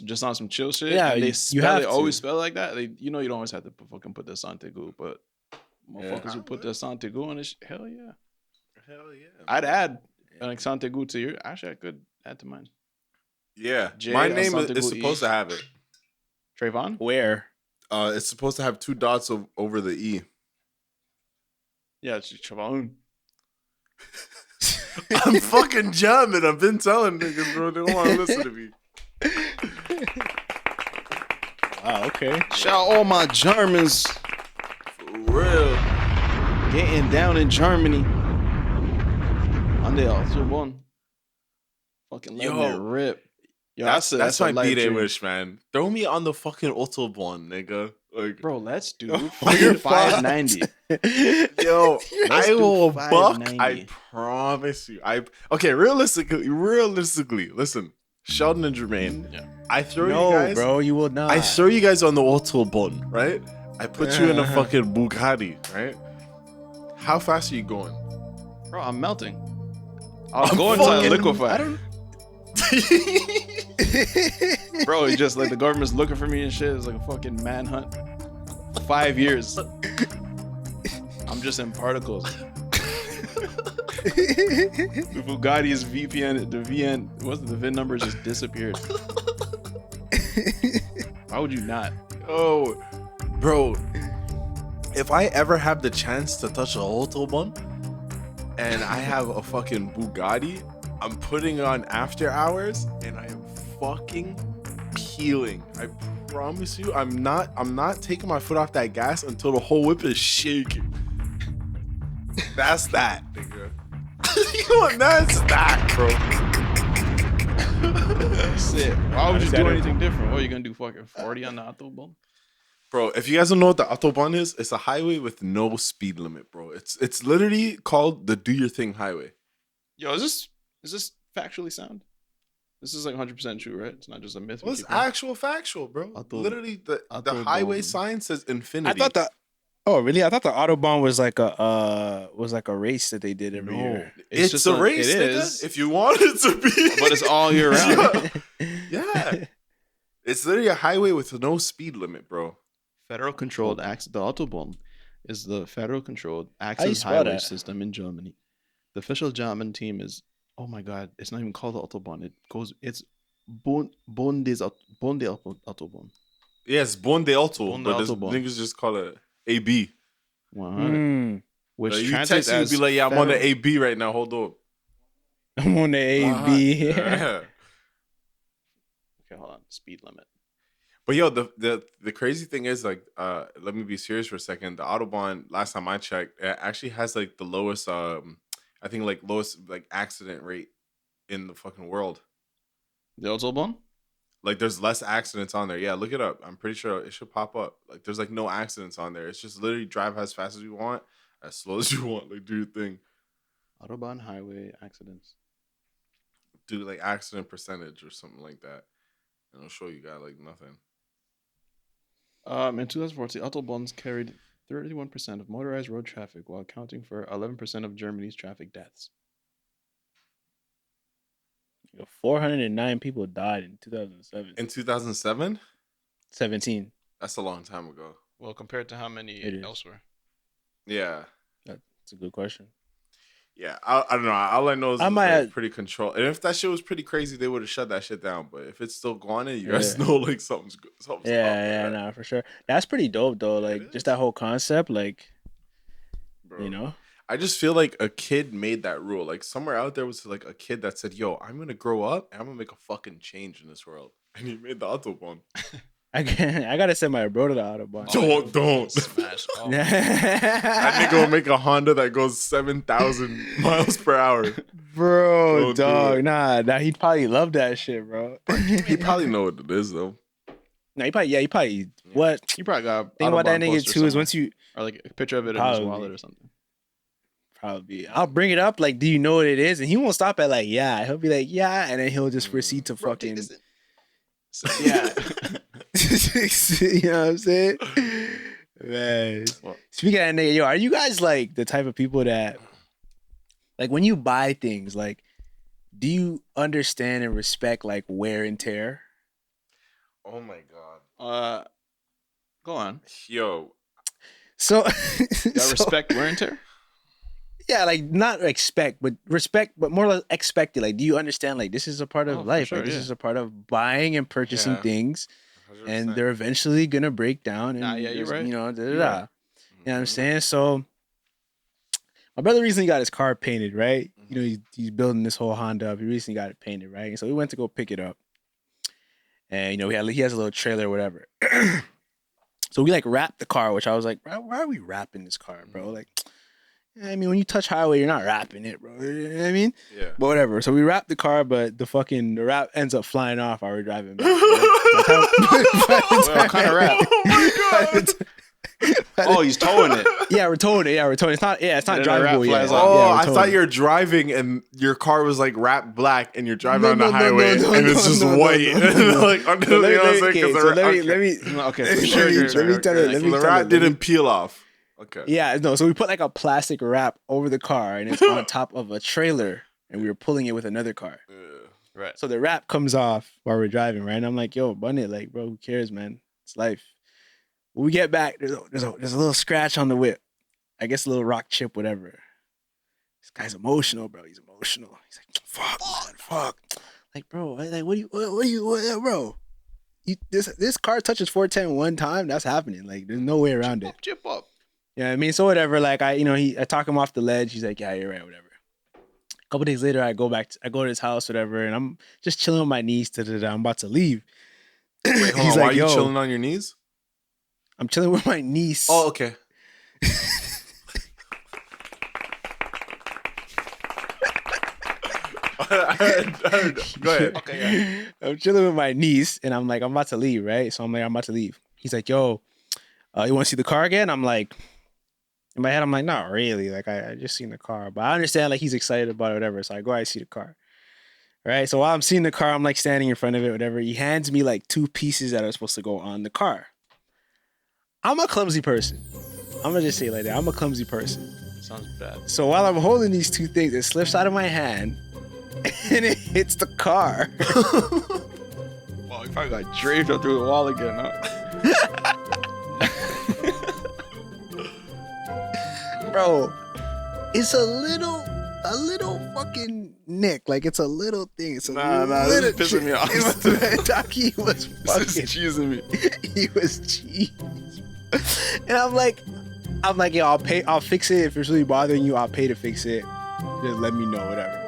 Speaker 2: Just on some chill shit.
Speaker 3: Yeah,
Speaker 2: they
Speaker 3: have
Speaker 2: always
Speaker 3: to.
Speaker 2: spell like that. You don't always have to fucking put the Asante glue, but motherfuckers who put the Asante glue on this shit, hell yeah.
Speaker 1: Hell yeah.
Speaker 2: I'd add an Asante glue to your. Actually, I could add to mine.
Speaker 1: Yeah.
Speaker 2: J.
Speaker 1: My name
Speaker 2: Asante
Speaker 1: is
Speaker 2: glue
Speaker 1: supposed to have it.
Speaker 2: Trayvon?
Speaker 3: Where?
Speaker 1: It's supposed to have 2 dots over the E.
Speaker 2: Yeah, it's Trayvon.
Speaker 1: I'm fucking German. I've been telling niggas, bro. They don't want to listen to me.
Speaker 3: Wow, okay.
Speaker 2: Shout out all my Germans
Speaker 1: For real.
Speaker 2: getting down in Germany. On the Autobahn. Fucking letting it rip. Yo,
Speaker 1: That's my
Speaker 2: life
Speaker 1: B-Day
Speaker 2: dream.
Speaker 1: wish, man. Throw me on the fucking Autobahn, nigga. Like,
Speaker 2: Bro, let's do
Speaker 1: You're
Speaker 2: 590.
Speaker 1: yo,
Speaker 2: Let's
Speaker 1: I
Speaker 2: do
Speaker 1: will buck.
Speaker 2: 590.
Speaker 1: I promise you. Okay, realistically, listen. Sheldon and Jermaine.
Speaker 2: Yeah.
Speaker 1: I throw
Speaker 3: No,
Speaker 1: you guys.
Speaker 3: bro, you will not.
Speaker 1: I throw you guys on the Autobahn, right? I put you in a fucking Bugatti, right? How fast are you going?
Speaker 2: Bro, I'm melting. I'll go until I
Speaker 1: fucking-
Speaker 2: liquefy.
Speaker 3: I don't.
Speaker 2: Bro, it's just like the government's looking for me and shit. It's like a fucking manhunt. 5 years. I'm just in particles. The Bugatti's VPN, the VIN number just disappeared. Why would you not?
Speaker 1: Oh, bro. If I ever have the chance to touch a Autobahn and I have a fucking Bugatti, I'm putting on after hours and I am fucking peeling. I promise you, I'm not taking my foot off that gas until the whole whip is shaking. That's that, nigga. You know, that's that, bro.
Speaker 2: That's it. Why would you do anything different? What, are you gonna do fucking 40 on the Autobahn?
Speaker 1: Bro, if you guys don't know what the Autobahn is, it's a highway with no speed limit, bro. It's literally called the Do Your Thing Highway.
Speaker 2: Yo, is this factually sound? This is like 100% true, right? It's not just a myth.
Speaker 1: Well, it's actual factual, bro. Literally, the highway sign says infinity.
Speaker 3: Oh, really? I thought the Autobahn was like a race that they did every year.
Speaker 1: It's just a race,
Speaker 2: it
Speaker 1: nigga,
Speaker 2: is.
Speaker 1: if you want it to be.
Speaker 2: But it's all year round.
Speaker 1: Yeah. It's literally a highway with no speed limit, bro.
Speaker 2: Federal controlled access. The Autobahn is the federal controlled
Speaker 3: How you
Speaker 2: access
Speaker 3: spell
Speaker 2: highway
Speaker 3: that?
Speaker 2: system in Germany. The official German team is, oh my god, it's not even called the Autobahn. It's Autobahn.
Speaker 1: Yes, Bonde Auto,
Speaker 2: Bonde
Speaker 1: but this
Speaker 2: Autobahn.
Speaker 1: niggas just call it AB.
Speaker 2: 100. Which
Speaker 1: Like, you
Speaker 2: translates
Speaker 1: text me
Speaker 2: as
Speaker 1: and be like, yeah, I'm on the
Speaker 2: federal-
Speaker 1: AB right now. Hold on.
Speaker 3: I'm on the AB.
Speaker 1: Yeah.
Speaker 2: Okay, hold on. Speed limit.
Speaker 1: But yo, the crazy thing is, like, let me be serious for a second. The Autobahn, last time I checked, it actually has like the lowest I think like lowest like accident rate in the fucking world.
Speaker 2: The Autobahn?
Speaker 1: Like there's less accidents on there. Yeah, look it up. I'm pretty sure it should pop up. Like there's like no accidents on there. It's just literally drive as fast as you want, as slow as you want. Like do your thing.
Speaker 2: Autobahn highway accidents.
Speaker 1: Do like accident percentage or something like that. And it'll show you got like nothing.
Speaker 2: In 2014, Autobahns carried 31% of motorized road traffic while accounting for 11% of Germany's traffic deaths.
Speaker 3: 409 people died in 2007.
Speaker 1: In 2007?
Speaker 3: 17.
Speaker 1: That's a long time ago.
Speaker 2: Well, compared to how many
Speaker 3: It is.
Speaker 2: elsewhere?
Speaker 1: Yeah.
Speaker 3: That's a good question.
Speaker 1: Yeah, I don't know. All I know is
Speaker 3: I
Speaker 1: it's
Speaker 3: might
Speaker 1: like pretty controlled. And if that shit was pretty crazy, they would have shut that shit down. But if it's still going in, you guys
Speaker 3: Yeah.
Speaker 1: know like something's good. Something's up,
Speaker 3: Yeah,
Speaker 1: man.
Speaker 3: nah, for sure. That's pretty dope though. Like
Speaker 1: is.
Speaker 3: just that whole concept, like
Speaker 1: Bro.
Speaker 3: you know.
Speaker 1: I just feel like a kid made that rule. Like somewhere out there was like a kid that said, "Yo, I'm gonna grow up and I'm gonna make a fucking change in this world," and he made the Autobahn.
Speaker 3: I gotta send my bro to the Autobahn.
Speaker 1: Don't.
Speaker 2: Smash. Oh.
Speaker 1: That nigga will make a Honda that goes 7,000 miles per hour.
Speaker 3: Bro,
Speaker 1: Don't do
Speaker 3: dog,
Speaker 1: it.
Speaker 3: nah, he'd probably love that shit, bro.
Speaker 1: He probably know what it is though.
Speaker 3: Nah, he probably what?
Speaker 2: You probably got a
Speaker 3: Thing about that
Speaker 2: Autobahn
Speaker 3: nigga
Speaker 2: poster
Speaker 3: too is
Speaker 2: somewhere.
Speaker 3: once you
Speaker 2: or like a picture of it in his
Speaker 3: Probably.
Speaker 2: wallet or something.
Speaker 3: probably I'll bring it up, like, do you know what it is? And he won't stop at like, yeah. He'll be like, yeah, and then he'll just proceed to fucking
Speaker 2: Yeah.
Speaker 3: you know what I'm saying? Man.
Speaker 2: Well-
Speaker 3: Speaking of that nigga, yo, are you guys like the type of people that like when you buy things, like, do you understand and respect like wear and tear?
Speaker 1: Oh my god.
Speaker 2: Go on.
Speaker 1: Yo,
Speaker 3: So,
Speaker 2: You
Speaker 3: so-
Speaker 2: respect wear and tear?
Speaker 3: yeah, like not expect, but respect, but more like expect it. Like, do you understand? Like, this is a part of
Speaker 2: Oh, for
Speaker 3: life.
Speaker 2: sure,
Speaker 3: Like, this
Speaker 2: yeah.
Speaker 3: is a part of buying and purchasing
Speaker 1: Yeah.
Speaker 3: things,
Speaker 1: 100%.
Speaker 3: and they're eventually gonna break down. And
Speaker 2: Nah, yeah, you're
Speaker 3: there's,
Speaker 2: right.
Speaker 3: You know, da da
Speaker 2: You're
Speaker 3: da.
Speaker 2: right.
Speaker 3: You know what I'm saying? So, my brother recently got his car painted, right? You know, he's building this whole Honda up. He recently got it painted, right? And so we went to go pick it up, and you know, he has a little trailer or whatever. So we like wrapped the car, which I was like, why are we wrapping this car, bro? Like, I mean, when you touch highway, you're not wrapping it, bro. You know what I mean?
Speaker 1: Yeah.
Speaker 3: But whatever. So we wrapped the car, but the wrap ends up flying off while we're driving back. Right?
Speaker 2: What kind of wrap?
Speaker 1: Oh my god.
Speaker 2: Oh, he's towing it.
Speaker 3: Yeah, we're towing it. Yeah, we're towing it. It's not
Speaker 2: And then the wrap
Speaker 3: drivable yet.
Speaker 2: flies off.
Speaker 1: Oh,
Speaker 3: Yeah, we're
Speaker 1: I
Speaker 3: towing
Speaker 1: thought
Speaker 3: it.
Speaker 1: you were driving and your car was like wrapped black and you're driving
Speaker 3: No,
Speaker 1: on the
Speaker 3: no, no,
Speaker 1: highway
Speaker 3: no,
Speaker 1: and
Speaker 3: no,
Speaker 1: it's just
Speaker 3: no, no,
Speaker 1: white.
Speaker 3: no, no.
Speaker 1: Like, under,
Speaker 3: So
Speaker 1: you know what I'm saying?
Speaker 3: okay,
Speaker 1: 'Cause
Speaker 3: so
Speaker 1: the
Speaker 3: let
Speaker 1: wrap-
Speaker 3: me
Speaker 2: Okay,
Speaker 3: let
Speaker 2: for
Speaker 3: me-
Speaker 2: sure.
Speaker 3: let me tell you. Let me
Speaker 1: the
Speaker 3: tell
Speaker 1: wrap
Speaker 3: you.
Speaker 1: didn't peel off. Okay.
Speaker 3: Yeah, no. So we put like a plastic wrap over the car, and it's on top of a trailer, and we were pulling it with another car.
Speaker 1: Yeah.
Speaker 2: Right.
Speaker 3: So the wrap comes off while we're driving, right? And I'm like, yo, bun it, like, bro, who cares, man? It's life. When we get back, there's a little scratch on the whip. I guess a little rock chip, whatever. This guy's emotional, bro. He's emotional. He's like, fuck, man, fuck. Like, bro, like, what, bro? This car touches 410 one time, that's happening. Like, there's no way around it.
Speaker 2: Chip up.
Speaker 3: Yeah, I mean, so whatever. Like, I talk him off the ledge. He's like, yeah, you're right, whatever. A couple days later, I go to his house, whatever, and I'm just chilling with my niece. I'm about to leave.
Speaker 1: Wait, hold
Speaker 3: He's
Speaker 1: on. Why
Speaker 3: like,
Speaker 1: are you
Speaker 3: yo,
Speaker 1: chilling on your knees?
Speaker 3: I'm chilling with my niece.
Speaker 1: Oh, okay. I heard. Go ahead.
Speaker 2: Okay, yeah.
Speaker 3: I'm chilling with my niece, and I'm like, I'm about to leave, right? So I'm like, I'm about to leave. He's like, yo, you want to see the car again? I'm like, in my head, I'm like, not really. Like, I just seen the car, but I understand, like, he's excited about it, whatever. So I go out and see the car, right? So while I'm seeing the car, I'm like standing in front of it, whatever. He hands me like 2 pieces that are supposed to go on the car. I'm a clumsy person. I'm gonna just say it like that. I'm a clumsy person.
Speaker 2: Sounds bad.
Speaker 3: So while I'm holding these 2 things, it slips out of my hand and it hits the car.
Speaker 2: Well, you probably got draped up through the wall again, huh?
Speaker 3: Bro, it's a little fucking nick. Like, it's a little thing. It's a
Speaker 2: Nah,
Speaker 3: little
Speaker 2: this is pissing me off.
Speaker 3: It was, Taki was fucking
Speaker 2: This is cheesing me.
Speaker 3: He was cheese. And I'm like, yo, I'll fix it. If it's really bothering you, I'll pay to fix it. Just let me know, whatever.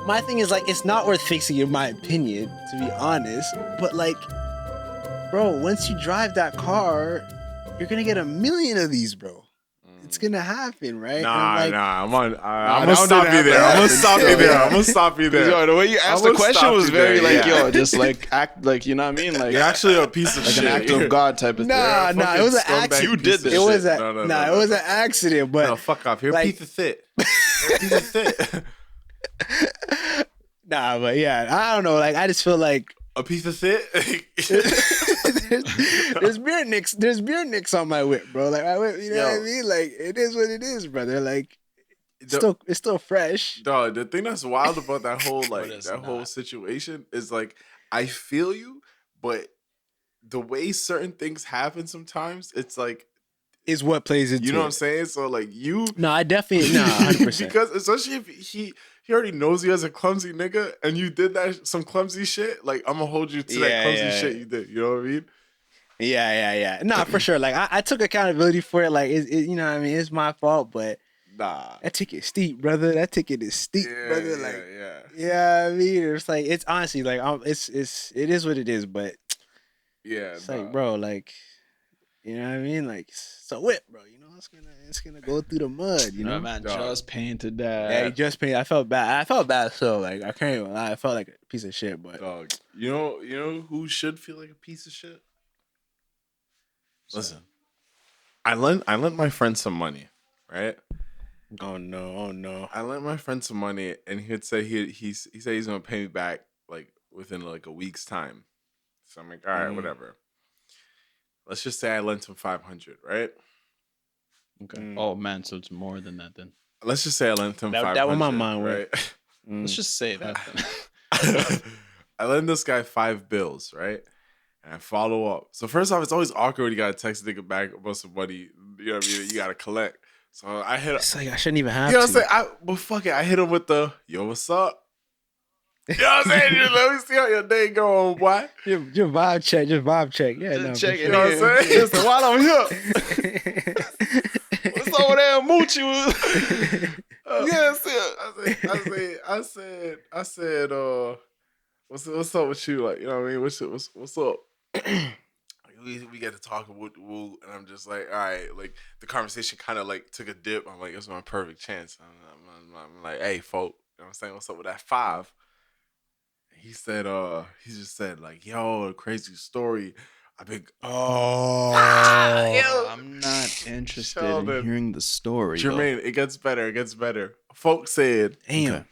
Speaker 3: My thing is, like, it's not worth fixing in my opinion, to be honest. But like, bro, once you drive that car, you're gonna get a million of these, bro. It's gonna happen, right?
Speaker 1: I'm gonna
Speaker 2: that
Speaker 1: stop
Speaker 2: one
Speaker 1: you
Speaker 2: didn't
Speaker 1: there. I'm
Speaker 2: happen.
Speaker 1: gonna stop you there. I'm gonna stop you there.
Speaker 2: Yo, the way you asked
Speaker 1: I'm
Speaker 2: the
Speaker 1: gonna
Speaker 2: question
Speaker 1: stop
Speaker 2: was
Speaker 1: you
Speaker 2: very
Speaker 1: there,
Speaker 2: like,
Speaker 1: yeah.
Speaker 2: yo, just like act like, you know what I mean? Like,
Speaker 1: You're actually a piece of
Speaker 2: like
Speaker 1: shit.
Speaker 2: an act of God type of
Speaker 3: Nah,
Speaker 2: thing.
Speaker 3: nah, it was an
Speaker 1: Fucking
Speaker 3: accident.
Speaker 1: scumbag
Speaker 2: You did this
Speaker 3: It was
Speaker 1: shit.
Speaker 3: a
Speaker 1: No,
Speaker 3: it was an accident, but
Speaker 1: No, fuck off. You're
Speaker 3: like-
Speaker 1: a piece of shit. You're a piece of shit.
Speaker 3: nah, but yeah, I don't know. Like, I just feel like
Speaker 1: A piece of shit.
Speaker 3: there's beer nicks. There's beer nicks on my whip, bro. Like, my whip, you know what I
Speaker 1: Yo.
Speaker 3: mean? Like, it is what it is, brother. Like, it's still fresh.
Speaker 1: Dog, the thing that's wild about that whole
Speaker 2: But it's
Speaker 1: whole
Speaker 2: not.
Speaker 1: situation is like, I feel you, but the way certain things happen sometimes, it's like,
Speaker 3: Is what plays into
Speaker 1: you know what I'm
Speaker 3: it.
Speaker 1: saying? So like you
Speaker 3: No, I definitely 100%.
Speaker 1: because especially if he already knows you as a clumsy nigga and you did some clumsy shit, like I'm gonna hold you to that
Speaker 3: Yeah,
Speaker 1: clumsy
Speaker 3: yeah,
Speaker 1: shit
Speaker 3: yeah.
Speaker 1: you did. You know what I mean?
Speaker 3: Yeah. Nah, for sure. Like, I took accountability for it. Like, you know what I mean? It's my fault, but
Speaker 1: Nah.
Speaker 3: that ticket steep, brother. That ticket is steep, brother. Like,
Speaker 1: yeah.
Speaker 3: yeah, I mean, it's like, it's honestly like, it is what it is, but
Speaker 1: Yeah.
Speaker 3: it's like, bro, like, you know what I mean? Like, it's a whip, bro. You know, it's gonna go through the mud. You know,
Speaker 2: man,
Speaker 1: Dog.
Speaker 2: just painted that.
Speaker 3: yeah, he just paid. I felt bad. So like, I can't even lie. I felt like a piece of shit, but
Speaker 1: Dog. You know who should feel like a piece of shit? Listen. I lent my friend some money, right?
Speaker 3: oh no.
Speaker 1: I lent my friend some money, and he'd say he said he's gonna pay me back like within like a week's time. So I'm like, all right, whatever. Let's just say I lent him 500, right?
Speaker 2: Okay. Oh man, so it's more than that then.
Speaker 1: Let's just say I lent him
Speaker 3: That
Speaker 1: 500.
Speaker 3: what my mind
Speaker 1: right?
Speaker 3: went.
Speaker 2: Let's just say that then.
Speaker 1: I lend this guy 5 bills, right? And I follow up. So first off, it's always awkward when you gotta text a nigga back about some money. You know what I mean? You gotta collect. So I hit.
Speaker 3: It's like I shouldn't even have
Speaker 1: You know what
Speaker 3: to.
Speaker 1: I'm saying? But fuck it. I hit him with the, yo, what's up? You know what I'm saying? Just let me see how your day going, boy.
Speaker 3: Just vibe check. Yeah,
Speaker 2: Just
Speaker 3: no,
Speaker 2: check
Speaker 3: for
Speaker 2: it
Speaker 1: You know what I'm saying?
Speaker 2: Listen, while I'm here,
Speaker 3: sure.
Speaker 2: what's over there, Moochie?
Speaker 1: I said, what's up with you? Like, you know what I mean? What's up? we get to talk and woo, and I'm just like, all right, like the conversation kind of like took a dip. I'm like, it's my perfect chance. I'm like, hey, folk, you know what I'm saying? What's up with that 5? He said, he just said like, yo, a crazy story. I've been
Speaker 2: I'm not interested
Speaker 1: Sheldon.
Speaker 2: in hearing the story. though.
Speaker 1: Jermaine, it gets better. Folks said,
Speaker 3: Damn.
Speaker 2: Okay.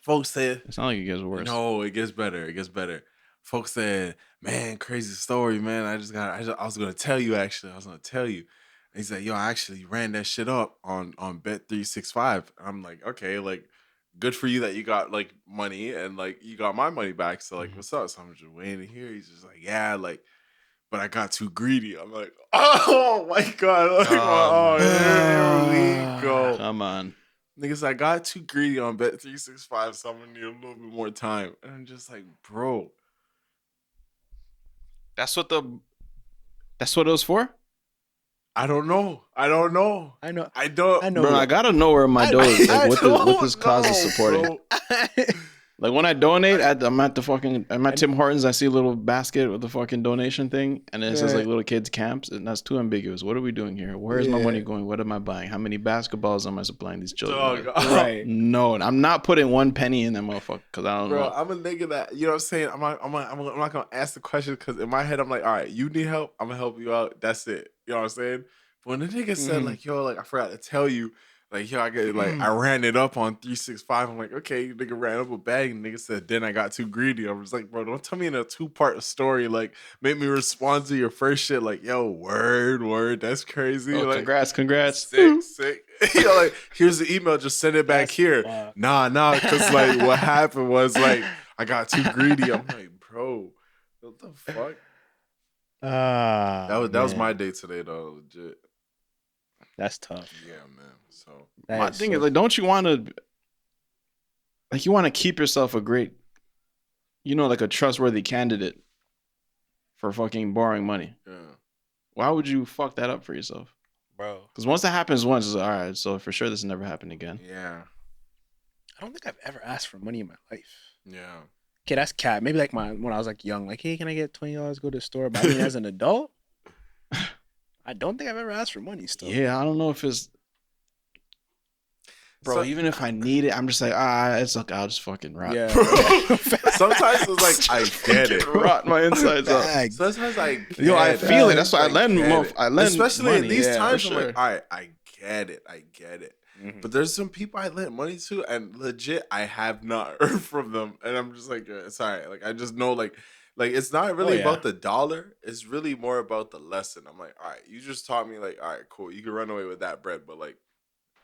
Speaker 1: folks said,
Speaker 2: It's not like it gets worse.
Speaker 1: no, it gets better. Folks said, man, crazy story, man. I was gonna tell you actually. And he said, yo, I actually ran that shit up on Bet365. I'm like, okay, like, good for you that you got like money and like you got my money back. So like, what's up? So I'm just waiting to hear. He's just like, yeah, like, but I got too greedy. I'm like, oh my God. Like, here we go.
Speaker 2: Come on.
Speaker 1: Niggas, I got too greedy on Bet 365, so I'm gonna need a little bit more time. And I'm just like, bro.
Speaker 2: That's what it was for?
Speaker 1: I don't know.
Speaker 3: I know.
Speaker 2: Bro, I gotta know where my dough is. Like, what this cause is supporting. Like when I donate, I'm at Tim Hortons. I see a little basket with the fucking donation thing, and it says like little kids camps, and that's too ambiguous. What are we doing here? Where is my money going? What am I buying? How many basketballs am I supplying these children?
Speaker 3: Right.
Speaker 2: No, I'm not putting 1 penny in that motherfucker because I don't know.
Speaker 1: Bro, I'm a nigga that, you know what I'm saying? I'm not gonna ask the question because in my head I'm like, all right, you need help, I'm gonna help you out. That's it. You know what I'm saying? But when the nigga said like, yo, like I forgot to tell you. Like, yo, I ran it up on 365. I'm like, okay, nigga ran up a bag. And nigga said, then I got too greedy. I was like, bro, don't tell me in a 2-part story. Like, make me respond to your first shit. Like, yo, word, that's crazy.
Speaker 2: Oh,
Speaker 1: like,
Speaker 2: congrats.
Speaker 1: Sick. Yo, like, here's the email. Just send it back here. Nah. Because, like, what happened was, like, I got too greedy. I'm like, bro, what the fuck? That was my day today, though, legit.
Speaker 3: That's tough.
Speaker 1: Yeah, man. So
Speaker 2: my thing is like, don't you want to keep yourself a great, like a trustworthy candidate for fucking borrowing money?
Speaker 1: Yeah.
Speaker 2: Why would you fuck that up for yourself,
Speaker 3: bro?
Speaker 2: Because once that happens once, it's like, all right. So for sure, this will never happen again.
Speaker 1: Yeah.
Speaker 3: I don't think I've ever asked for money in my life.
Speaker 1: Yeah.
Speaker 3: Okay, that's cat. Maybe like when I was like young, like, hey, can I get $20 to go to the store? But I mean, as an adult, I don't think I've ever asked for money still.
Speaker 2: Yeah, I don't know if it's... Bro, so, even if I need it, I'm just like, it's okay, I'll just fucking rot.
Speaker 1: Yeah. Sometimes it's like, I get it.
Speaker 2: Rot my insides up.
Speaker 1: Sometimes I get
Speaker 2: it. I feel it. That's why I lend
Speaker 1: especially
Speaker 2: money.
Speaker 1: In these times,
Speaker 2: sure.
Speaker 1: I'm like, all right, I get it. Mm-hmm. But there's some people I lent money to, and legit, I have not heard from them. And I'm just like, it's all right. Like, I just know, like it's not really about the dollar. It's really more about the lesson. I'm like, all right, you just taught me, like, all right, cool. You can run away with that bread, but, like,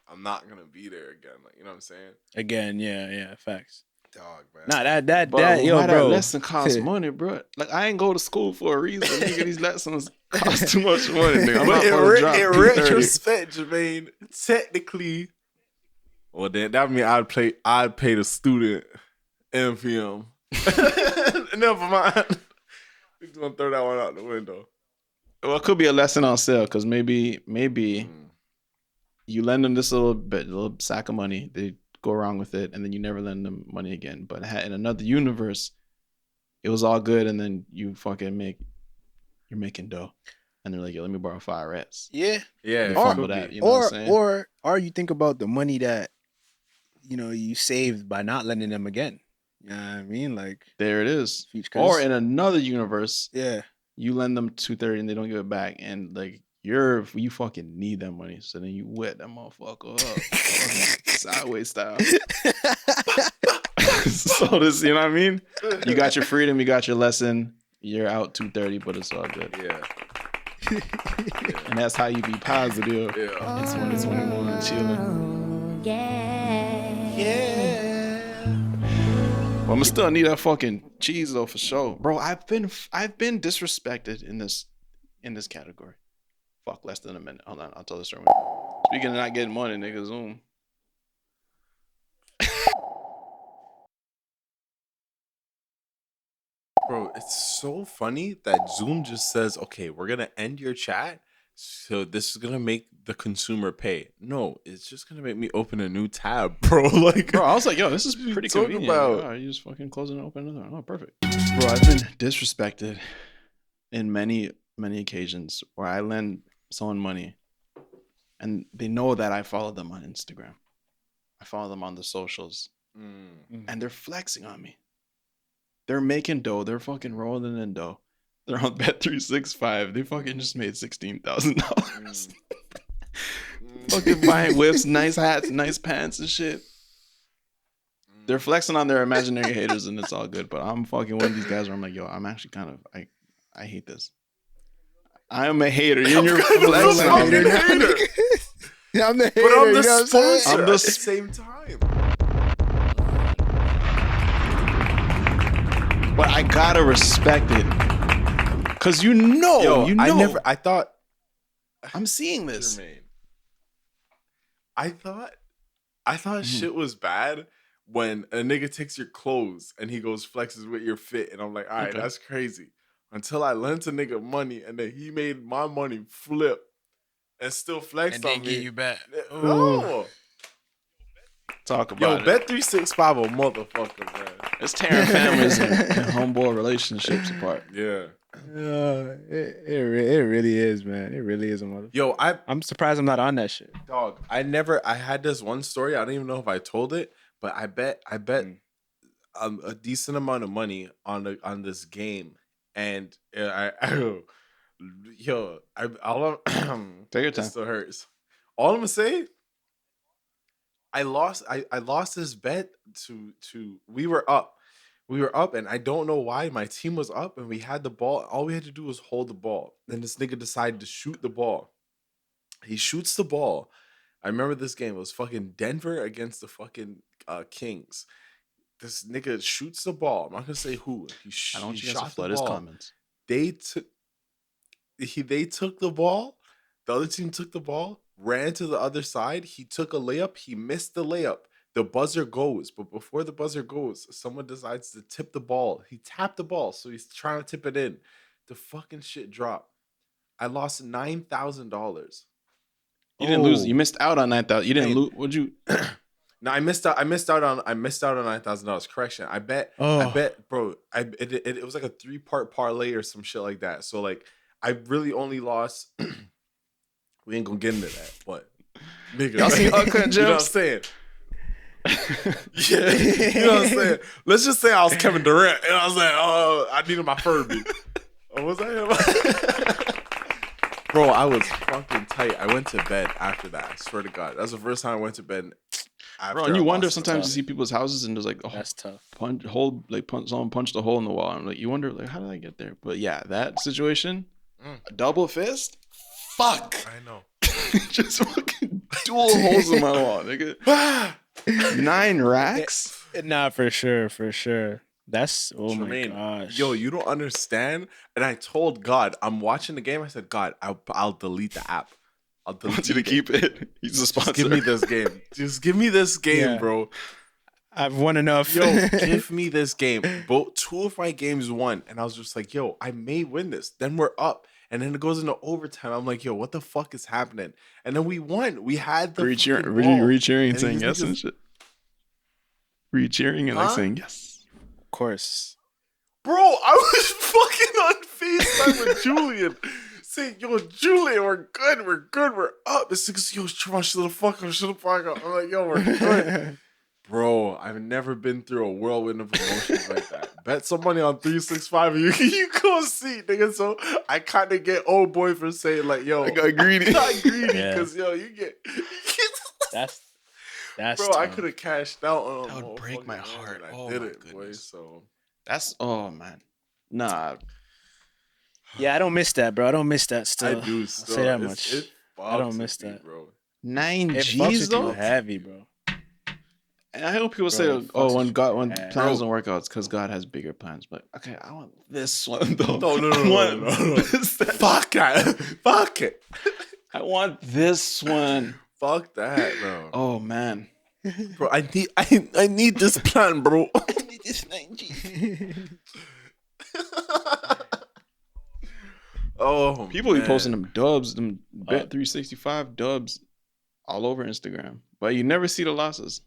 Speaker 1: I'm not going to be there again. Like, you know what I'm saying?
Speaker 3: Again, yeah, facts.
Speaker 1: Dog, man.
Speaker 3: Nah, that, bro.
Speaker 2: That lesson costs money, bro. Like, I ain't go to school for a reason. Nigga, these lessons cost too much money, nigga. I'm not going to drop
Speaker 1: in retrospect, Jermaine, technically, well, then that would mean I'd pay the student MPM. Never mind. We're gonna throw that one out the window.
Speaker 2: Well, it could be a lesson on sale because maybe you lend them this little sack of money, they go wrong with it, and then you never lend them money again. But in another universe, it was all good, and then you fucking you're making dough, and they're like, "Yo, let me borrow 5 rats."
Speaker 3: Yeah.
Speaker 2: Or that, you know what I'm saying?
Speaker 3: or you think about the money that you saved by not lending them again. You know what I mean? Like,
Speaker 2: there it is. Or in another universe,
Speaker 3: yeah,
Speaker 2: you lend them $230 and they don't give it back, and like you fucking need that money, so then you wet that motherfucker up, sideways style. So this, you know what I mean? You got your freedom, you got your lesson. You're out $230, but it's all good.
Speaker 1: Yeah.
Speaker 2: And that's how you be positive.
Speaker 1: Yeah.
Speaker 2: It's 2021, chilling.
Speaker 3: Yeah.
Speaker 2: Well, I'm gonna still need that fucking cheese though, for sure, bro. I've been disrespected in this category. Fuck, less than a minute. Hold on, I'll tell the story. Speaking of not getting money, nigga, Zoom.
Speaker 1: Bro, it's so funny that Zoom just says, okay, we're gonna end your chat, so this is gonna make the consumer pay. No, it's just gonna make me open a new tab, bro. Like,
Speaker 2: bro, I was like, yo, this is pretty convenient. You just fucking close it and open another one. Oh, perfect. Bro, I've been disrespected in many occasions where I lend someone money and they know that I follow them on Instagram. I follow them on the socials. And they're flexing on me. They're making dough. They're fucking rolling in dough. They're on Bet365. They fucking just made $16,000. Fucking buying whips, nice hats, nice pants and shit. They're flexing on their imaginary haters and it's all good. But I'm fucking one of these guys where I'm like, yo, I'm actually kind of, I hate this. I'm a hater. You're flexing on me.
Speaker 3: Yeah, I'm the hater.
Speaker 1: But I'm the
Speaker 3: you know
Speaker 1: sponsor
Speaker 3: I'm
Speaker 1: at the same time.
Speaker 2: but I gotta respect it. Cause you know,
Speaker 1: I thought
Speaker 2: I'm seeing this.
Speaker 1: Jermaine, I thought shit was bad when a nigga takes your clothes and he goes flexes with your fit, and I'm like, all right,
Speaker 2: Okay.
Speaker 1: that's crazy. Until I lent a nigga money and then he made my money flip and still flexed
Speaker 6: And
Speaker 1: on
Speaker 6: then
Speaker 1: me.
Speaker 6: get you back.
Speaker 1: No.
Speaker 2: Talk
Speaker 1: Yo,
Speaker 2: about it.
Speaker 1: Bet365 a motherfucker, man.
Speaker 2: It's tearing families and homeboy relationships apart.
Speaker 1: Yeah.
Speaker 3: It really is, man. It really is a mother.
Speaker 1: Yo,
Speaker 3: I'm surprised I'm not on that shit.
Speaker 1: dog, I had this one story. I don't even know if I told it, but I bet a decent amount of money on this game, and all
Speaker 2: Take your
Speaker 1: it
Speaker 2: time.
Speaker 1: still hurts. All I'm gonna say, I lost this bet to we were up. We were up, and I don't know why. My team was up, and we had the ball. All we had to do was hold the ball. Then this nigga decided to shoot the ball. He shoots the ball. I remember this game. It was fucking Denver against the fucking Kings. This nigga shoots the ball. I'm not gonna say who.
Speaker 2: I don't want
Speaker 1: he
Speaker 2: you guys to
Speaker 1: shot
Speaker 2: flood
Speaker 1: the
Speaker 2: his
Speaker 1: ball.
Speaker 2: comments.
Speaker 1: They took the ball. The other team took the ball, ran to the other side. He took a layup. He missed the layup. The buzzer goes, but before the buzzer goes, someone decides to tip the ball. He tapped the ball, so he's trying to tip it in. The fucking shit dropped. I lost $9,000.
Speaker 2: You didn't lose. You missed out on 9,000. You didn't lose. What'd you?
Speaker 1: No, I missed out on $9,000. Correction. I bet, bro. It was like a 3-part parlay or some shit like that. So like, I really only lost. We ain't gonna get into that, but nigga,
Speaker 2: Y'all see Uncut
Speaker 1: you know what I'm
Speaker 2: Gems?
Speaker 1: saying? Yeah, you know what I'm saying. Let's just say I was Kevin Durant, and I was like, oh, I needed my Furby. Oh, was I him? Bro, I was fucking tight. I went to bed after that. I swear to God, that's the first time I went to bed.
Speaker 2: Bro, and you wonder sometimes you see people's houses and there's like a
Speaker 3: That's tough.
Speaker 2: someone punched a hole in the wall. And like you wonder like how did I get there? But yeah, that situation, a double fist, fuck.
Speaker 1: I know.
Speaker 2: Just fucking dual holes in my wall, nigga. 9 racks.
Speaker 3: Nah, for sure. That's my
Speaker 1: Jermaine,
Speaker 3: gosh.
Speaker 1: yo, you don't understand. And I told God, I'm watching the game. I said, God, I'll delete the app. I'll
Speaker 2: I
Speaker 1: delete
Speaker 2: want you to keep it. He's a sponsor.
Speaker 1: Just give me this game. Just give me this game,
Speaker 3: Yeah.
Speaker 1: bro.
Speaker 3: I've won enough.
Speaker 1: Yo, give me this game. Both 2 of my games won. And I was just like, yo, I may win this. Then we're up. And then it goes into overtime. I'm like, yo, what the fuck is happening? And then we won. We had the
Speaker 2: Re-cheering
Speaker 1: fucking
Speaker 2: and saying
Speaker 1: these
Speaker 2: yes
Speaker 1: niggas-
Speaker 2: and shit. Re-cheering and like
Speaker 1: Huh?
Speaker 2: saying yes.
Speaker 3: Of course.
Speaker 1: Bro, I was fucking on FaceTime with Julian. Saying, yo, Julian, we're good, we're up. This nigga's, yo, Trevon, shut the fuck up. I'm like, yo, we're good. Bro, I've never been through a whirlwind of emotions like that. Bet some money on 365 and you go see, nigga. So I kind of get old boy for saying, like, yo,
Speaker 2: I got greedy.
Speaker 1: I got greedy
Speaker 3: Yeah.
Speaker 1: because, yo, you get
Speaker 3: That's
Speaker 1: bro, I could have cashed out on
Speaker 2: That would break my
Speaker 1: motherfucking
Speaker 2: heart.
Speaker 1: and I
Speaker 2: Oh
Speaker 1: did
Speaker 2: my
Speaker 1: it, boy.
Speaker 2: goodness.
Speaker 1: So
Speaker 2: That's man. Nah.
Speaker 3: Yeah, I don't miss that, bro. I don't miss that still.
Speaker 1: I do
Speaker 3: I'll
Speaker 1: still.
Speaker 3: say that
Speaker 1: It
Speaker 3: much.
Speaker 1: fucks
Speaker 3: don't
Speaker 1: with
Speaker 3: miss
Speaker 1: me,
Speaker 3: that.
Speaker 1: bro.
Speaker 2: 9
Speaker 3: It fucks
Speaker 2: G's
Speaker 3: with you
Speaker 2: though.
Speaker 3: heavy, bro.
Speaker 2: And I hope people
Speaker 3: Bro,
Speaker 2: say,
Speaker 3: it
Speaker 2: "Oh,
Speaker 3: fucks
Speaker 2: when
Speaker 3: with
Speaker 2: God,
Speaker 3: you
Speaker 2: when
Speaker 3: bad.
Speaker 2: plans don't work out, it's because God has bigger plans." But okay, I want this one though.
Speaker 1: No,
Speaker 2: I want
Speaker 1: no.
Speaker 2: this-
Speaker 1: Fuck that. Fuck it.
Speaker 2: I want this one.
Speaker 1: Fuck that, bro.
Speaker 2: Oh man.
Speaker 1: Bro, I need this plan, bro.
Speaker 2: I need this 9 G.
Speaker 1: Oh,
Speaker 2: People be
Speaker 1: man.
Speaker 2: posting them dubs, them bet 365 dubs, all over Instagram, but you never see the losses.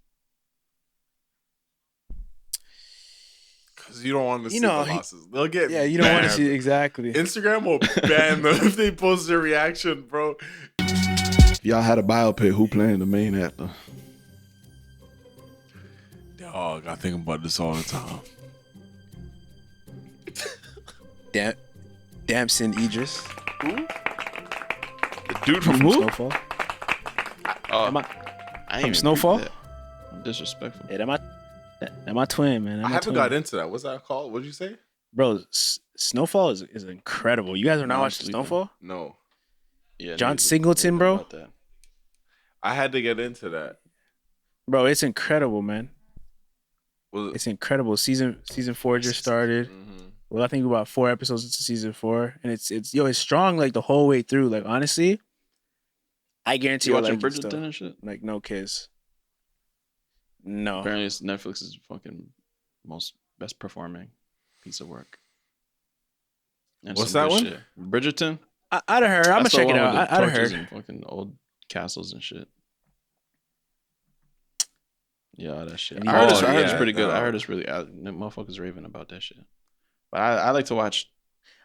Speaker 1: Because you don't want to see
Speaker 3: You know,
Speaker 1: the losses. They'll get
Speaker 3: Yeah, you don't want to
Speaker 1: banned.
Speaker 3: see exactly.
Speaker 1: Instagram will ban them if they post their reaction, bro.
Speaker 2: If y'all had a biopic, who playing the main actor?
Speaker 1: Dog, I think about this all the time.
Speaker 3: Damson Idris.
Speaker 2: The dude from who?
Speaker 3: Snowfall. Am I-
Speaker 2: I ain't
Speaker 3: from
Speaker 2: even
Speaker 3: Snowfall?
Speaker 2: peeped that. Disrespectful.
Speaker 3: Yeah, that my twin, man. That
Speaker 1: I
Speaker 3: my
Speaker 1: haven't
Speaker 3: twin.
Speaker 1: got into that. What's that called? What'd you say?
Speaker 3: Bro, Snowfall is incredible. You guys are not
Speaker 2: No,
Speaker 3: watching
Speaker 2: sleeping.
Speaker 3: Snowfall?
Speaker 1: No.
Speaker 2: Yeah,
Speaker 3: John
Speaker 2: niggas-
Speaker 3: Singleton,
Speaker 2: niggas
Speaker 3: bro?
Speaker 2: about that.
Speaker 1: I had to get into that.
Speaker 3: Bro, it's incredible, man.
Speaker 1: Was
Speaker 3: It's incredible. Season 4 just started. Well, I think about 4 episodes into season 4, and it's strong like the whole way through. Like honestly, I guarantee
Speaker 2: You
Speaker 3: you'll
Speaker 2: watching
Speaker 3: like it still.
Speaker 2: Bridgerton and shit?
Speaker 3: Like no kiss. No.
Speaker 2: Apparently, it's Netflix's fucking best performing piece of work. And
Speaker 1: What's
Speaker 2: some
Speaker 1: that
Speaker 2: good
Speaker 1: one?
Speaker 2: shit. Bridgerton.
Speaker 3: I'd have heard. I'm gonna
Speaker 2: That's the
Speaker 3: check it
Speaker 2: one
Speaker 3: out.
Speaker 2: with the
Speaker 3: I'd have
Speaker 2: torches
Speaker 3: heard.
Speaker 2: and fucking old castles and shit. Yeah, that shit. I heard, it's pretty good. I heard it's really motherfuckers raving about that shit. But I like to watch.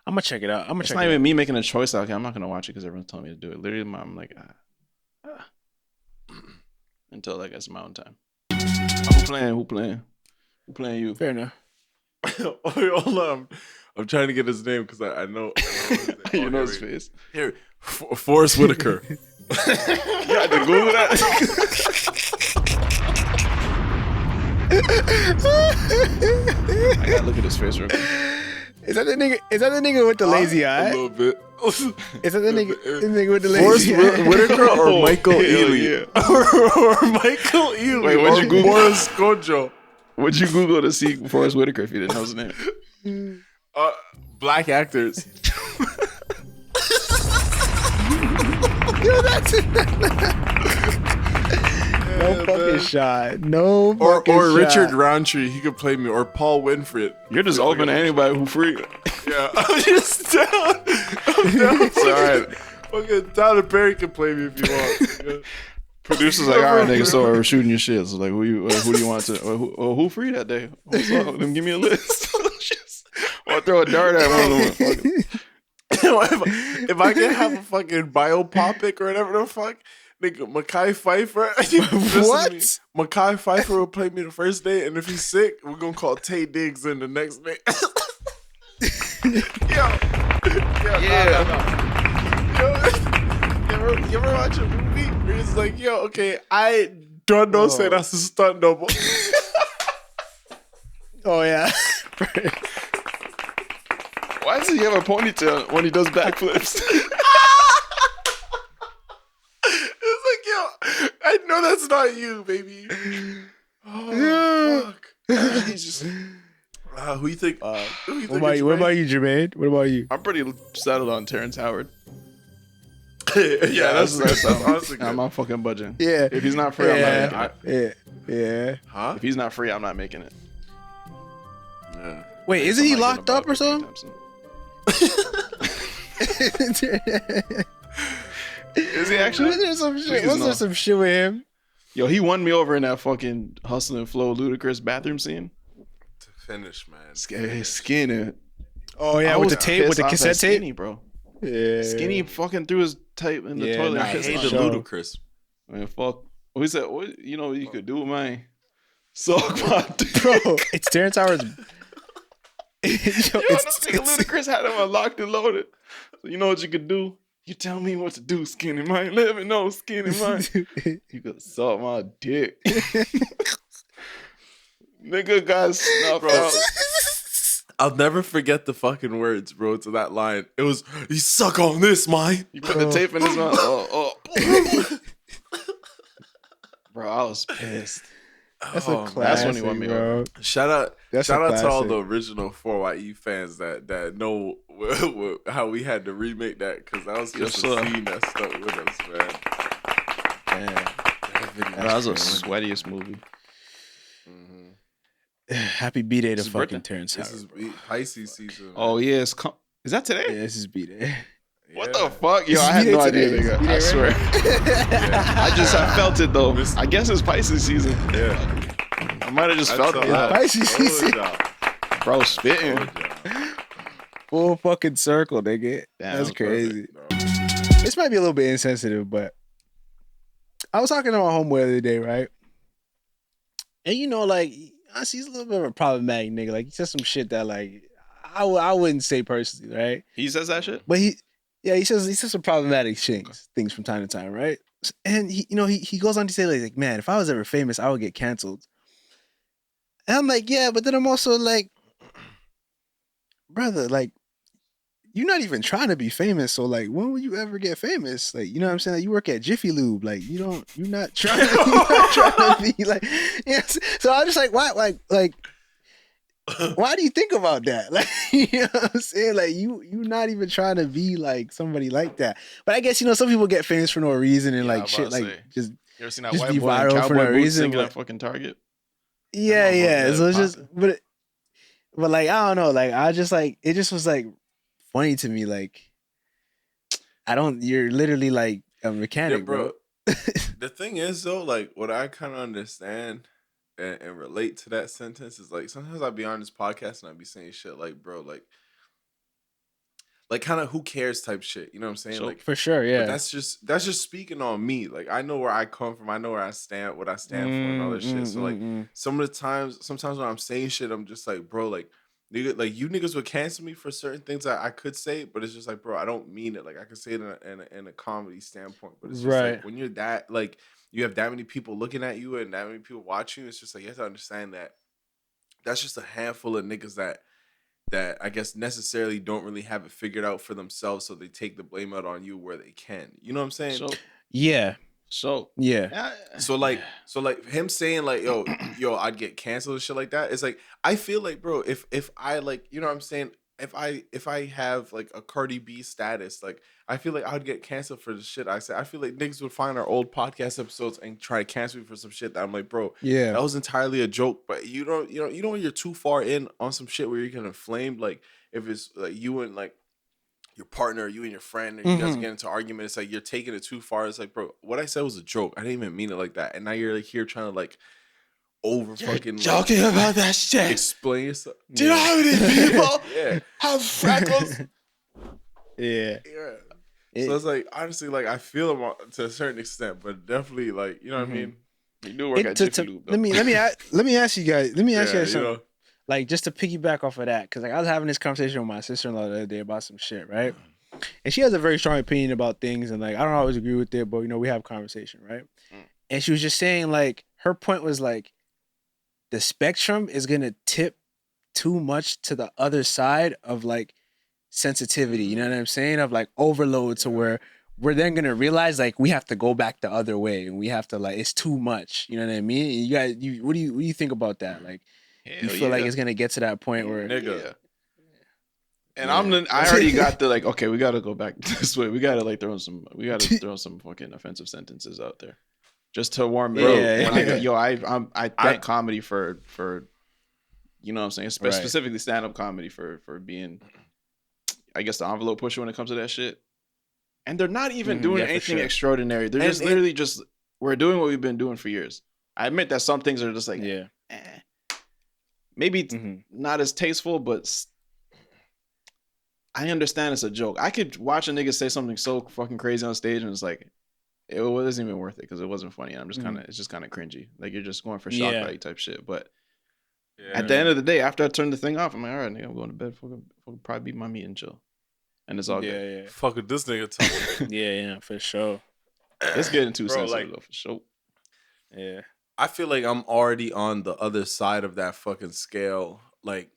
Speaker 3: I'm gonna check it out.
Speaker 2: It's not even me making a choice. Okay, I'm not gonna watch it because everyone's telling me to do it. Literally, I'm like, until I guess my own time. Who playing you?
Speaker 3: Fair enough.
Speaker 1: Hold on. I'm trying to get his name because I know.
Speaker 2: You know his face.
Speaker 1: Here, Forrest Whitaker.
Speaker 2: You had to Google that. I gotta look at his face real quick.
Speaker 3: Is that the nigga with the lazy eye?
Speaker 1: A little bit.
Speaker 3: Is that the nigga with the
Speaker 1: Forrest
Speaker 3: lazy eye?
Speaker 1: Whitaker or Michael
Speaker 2: hell
Speaker 1: Ealy?
Speaker 2: yeah.
Speaker 1: or Michael Ealy.
Speaker 2: Wait, what'd you Google?
Speaker 1: Boris Kojo.
Speaker 2: What'd you Google to see Forrest Whitaker if you didn't know his name?
Speaker 1: Black actors.
Speaker 3: Yo, that's it. No fucking shot. No fucking
Speaker 1: Or
Speaker 3: shot.
Speaker 1: Richard Roundtree. He could play me. Or Paul Winfrey.
Speaker 2: You're just open to anybody who free.
Speaker 1: Yeah, I'm just down. I'm down. It's alright. Fucking Tyler Perry can play me if you want. Yeah.
Speaker 2: Producers like, all right, nigga, so we're shooting your shit. So like, who do you want to? Who free that day? Then give me a list. Or throw a dart at one of them.
Speaker 1: If I can have a fucking biopic or whatever the fuck, nigga, Mekhi Phifer.
Speaker 3: What?
Speaker 1: Mekhi Phifer will play me the first day, and if he's sick, we're gonna call Tay Diggs in the next day. You ever watch a movie where it's like, yo, okay, I don't know, say that's a stunt double.
Speaker 3: Oh yeah.
Speaker 2: Why does he have a ponytail when he does backflips?
Speaker 1: It's like, yo, I know that's not you, baby. Oh, fuck. He's just. Who you think?
Speaker 3: What about you, Jermaine? What about you?
Speaker 2: I'm pretty settled on Terrence Howard.
Speaker 1: Yeah, that's honestly good.
Speaker 2: I'm not fucking budging.
Speaker 3: Yeah.
Speaker 2: If he's not free, I'm not making it.
Speaker 3: Yeah.
Speaker 1: Huh?
Speaker 2: If he's not free, I'm not making it.
Speaker 1: Yeah.
Speaker 3: Wait, isn't he
Speaker 2: I'm not
Speaker 3: locked
Speaker 2: getting a
Speaker 3: up or
Speaker 2: biopic
Speaker 3: something?
Speaker 2: anytime soon. Is he actually?
Speaker 3: Was there some shit?
Speaker 2: Please
Speaker 3: Was
Speaker 2: no.
Speaker 3: there some shit with him?
Speaker 2: Yo, he won me over in that fucking Hustle and Flow Ludacris bathroom scene.
Speaker 1: To finish, man.
Speaker 2: Skinny.
Speaker 3: Oh yeah, with the tape, with the cassette tape.
Speaker 2: Skinny, bro.
Speaker 3: Yeah.
Speaker 2: Skinny fucking threw his tape in the
Speaker 3: Yeah,
Speaker 2: toilet.
Speaker 3: nah,
Speaker 2: and
Speaker 1: I
Speaker 2: pissed
Speaker 1: hate
Speaker 2: on
Speaker 1: the
Speaker 2: it.
Speaker 3: show.
Speaker 1: Ludacris.
Speaker 2: Man, fuck. What he said? What you know? You could do, man. Suck my dick.
Speaker 3: Bro, it's Terrence Howard's. Yo,
Speaker 2: This nigga Ludacris had him unlocked and loaded. So you know what you could do? You tell me what to do, Skinny man. Let me know, Skinny man. You could suck my dick. Nigga got snuffed out.
Speaker 1: I'll never forget the fucking words, bro, to that line. It was, you suck on this, man.
Speaker 2: You put the tape in his mouth. Bro, I was pissed.
Speaker 3: That's a
Speaker 1: Oh,
Speaker 3: classic,
Speaker 2: that's when he won me
Speaker 3: bro.
Speaker 2: over.
Speaker 1: Shout out
Speaker 3: That's
Speaker 1: to
Speaker 3: a
Speaker 1: all
Speaker 3: classic.
Speaker 1: the original 4YE fans that know how we had to remake that, because that was just
Speaker 2: Yes,
Speaker 1: a
Speaker 2: sir.
Speaker 1: scene that stuck with us, man.
Speaker 2: Damn. That was the sweatiest movie.
Speaker 3: Happy B-Day to
Speaker 2: This is
Speaker 3: fucking
Speaker 2: birthday?
Speaker 3: Terrence
Speaker 1: This
Speaker 3: Howard.
Speaker 1: is Pisces season.
Speaker 2: Oh, yeah. Is that today?
Speaker 3: Yeah, this is B-Day.
Speaker 2: What
Speaker 1: Yeah.
Speaker 2: the fuck? Yo,
Speaker 3: It's
Speaker 2: I had no
Speaker 3: B-Day
Speaker 2: idea,
Speaker 3: today.
Speaker 2: nigga.
Speaker 3: It's
Speaker 2: I
Speaker 3: B-Day,
Speaker 2: swear. I felt it, though.
Speaker 1: Miss-
Speaker 2: I guess it's Pisces season.
Speaker 1: Yeah.
Speaker 2: I might have just felt it.
Speaker 3: all. Pisces season.
Speaker 2: Bro, spitting.
Speaker 3: Full fucking circle, nigga.
Speaker 2: Damn,
Speaker 3: That's
Speaker 2: that was
Speaker 3: crazy. This might be a little bit insensitive, but I was talking to my homeboy the other day, right? And you know, like, honestly, he's a little bit of a problematic nigga. Like, he says some shit that, like, I wouldn't say personally, right?
Speaker 2: He says that shit?
Speaker 3: But he says some problematic things from time to time, right? And he goes on to say like, man, if I was ever famous, I would get canceled. And I'm like, yeah, but then I'm also like, brother, like, you're not even trying to be famous. So like, when will you ever get famous? Like, you know what I'm saying? Like, you work at Jiffy Lube. Like, you're not trying to be like, yes. So I'm just like, why, why do you think about that? Like, you know what I'm saying? Like, you're not even trying to be like somebody like that. But I guess, some people get famous for no reason and like shit, like just.
Speaker 2: You ever seen that
Speaker 3: just
Speaker 2: white
Speaker 3: be
Speaker 2: boy in
Speaker 3: viral for
Speaker 2: cowboy
Speaker 3: no
Speaker 2: boots
Speaker 3: reason,
Speaker 2: singing
Speaker 3: but-
Speaker 2: at fucking Target?
Speaker 3: Yeah, yeah. So it's just,
Speaker 2: popping.
Speaker 3: but like, I don't know. Like, I just like, it just was like funny to me. Like, you're literally like a mechanic,
Speaker 1: Yeah,
Speaker 3: bro.
Speaker 1: The thing is though, like what I kind of understand and relate to that sentence is like sometimes I'll be on this podcast and I'll be saying shit like, bro, like kind of who cares type shit. You know what I'm saying?
Speaker 2: So,
Speaker 1: like
Speaker 3: For sure, yeah.
Speaker 1: But that's just speaking on me. Like I know where I come from. I know where I stand, what I stand for, and all this shit. So like sometimes when I'm saying shit, I'm just like, bro, like nigga, like you niggas would cancel me for certain things I could say, but it's just like, bro, I don't mean it. Like I could say it in a comedy standpoint, but it's just
Speaker 3: Right.
Speaker 1: like when you're that like you have that many people looking at you and that many people watching you, it's just like you have to understand that that's just a handful of niggas that I guess necessarily don't really have it figured out for themselves, so they take the blame out on you where they can. You know what I'm saying?
Speaker 3: Yeah.
Speaker 2: So
Speaker 3: Yeah.
Speaker 1: So like him saying like, yo, I'd get canceled and shit like that. It's like I feel like, bro, if I like, you know what I'm saying, if I have like a Cardi B status, like I feel like I'd get canceled for the shit I said. I feel like niggas would find our old podcast episodes and try to cancel me for some shit that I'm like, bro,
Speaker 3: Yeah.
Speaker 1: that was entirely a joke. But you know when you're too far in on some shit where you're gonna flame, like if it's like you and like your partner, you and your friend, and you guys get into argument, it's like you're taking it too far. It's like, bro, what I said was a joke. I didn't even mean it like that. And now you're like here trying to like over fucking
Speaker 2: joking about that shit.
Speaker 1: explain yourself.
Speaker 2: Do you know how many people
Speaker 1: Yeah.
Speaker 2: have freckles?
Speaker 3: Yeah.
Speaker 1: Yeah. So it's like honestly, like I feel them to a certain extent, but definitely like you know what I mean.
Speaker 2: You do work at Jiffy Lube, though.
Speaker 3: Let me ask you guys. Let me ask you guys
Speaker 1: You
Speaker 3: something.
Speaker 1: know,
Speaker 3: Like, just to piggyback off of that, because like I was having this conversation with my sister-in-law the other day about some shit, right? And she has a very strong opinion about things, and like I don't always agree with it, but we have conversation, right? And she was just saying like her point was like the spectrum is gonna tip too much to the other side of like sensitivity. You know what I'm saying? Of like overload to where we're then gonna realize like we have to go back the other way, and we have to like it's too much. You know what I mean? And you guys, what do you think about that? Like. You feel like it's gonna get to that point where
Speaker 1: nigga.
Speaker 2: And I already got the like, okay, we gotta go back this way. We gotta like throw some fucking offensive sentences out there. Just to warm it up. I thank comedy for you know what I'm saying? Specifically stand-up comedy for being I guess the envelope pusher when it comes to that shit. And they're not even doing anything extraordinary. They're just literally just we're doing what we've been doing for years. I admit that some things are just like maybe not as tasteful, but I understand it's a joke. I could watch a nigga say something so fucking crazy on stage and it's like, it wasn't even worth it because it wasn't funny. And I'm just it's just kind of cringy. Like you're just going for shock value type shit. But at the end of the day, after I turn the thing off, I'm like, all right, nigga, I'm going to bed. Fucking probably beat my meat and chill. And it's all good.
Speaker 3: Yeah.
Speaker 1: Fuck with this nigga talking.
Speaker 3: Yeah, for sure.
Speaker 2: It's getting too sensitive
Speaker 1: like,
Speaker 2: though, for sure.
Speaker 3: Yeah.
Speaker 1: I feel like I'm already on the other side of that fucking scale, like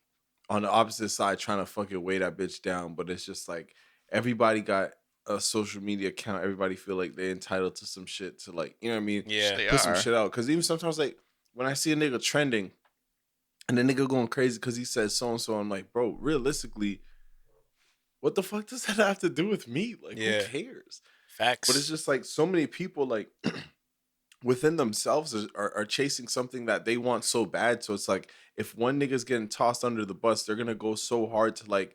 Speaker 1: on the opposite side, trying to fucking weigh that bitch down. But it's just like everybody got a social media account. Everybody feel like they're entitled to some shit to like, you know what I mean?
Speaker 2: Yeah,
Speaker 1: Put some shit out. Because even sometimes like when I see a nigga trending and the nigga going crazy because he says so and so, I'm like, bro, realistically, what the fuck does that have to do with me? Like, who cares?
Speaker 3: Facts.
Speaker 1: But it's just like so many people like within themselves are chasing something that they want so bad. So it's like if one nigga's getting tossed under the bus, they're gonna go so hard to like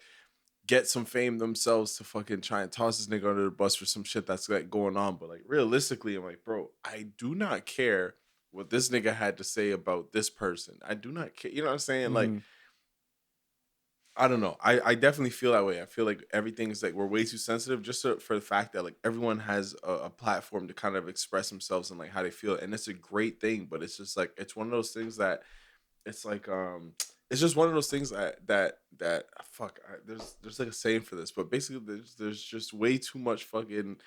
Speaker 1: get some fame themselves to fucking try and toss this nigga under the bus for some shit that's like going on. But like realistically, I'm like, bro, I do not care what this nigga had to say about this person. I do not care. You know what I'm saying? Like, I don't know. I definitely feel that way. I feel like everything's like we're way too sensitive just for the fact that like everyone has a platform to kind of express themselves and like how they feel, and it's a great thing. But it's just like it's one of those things that it's like it's just one of those things that fuck. There's like a saying for this, but basically there's just way too much fucking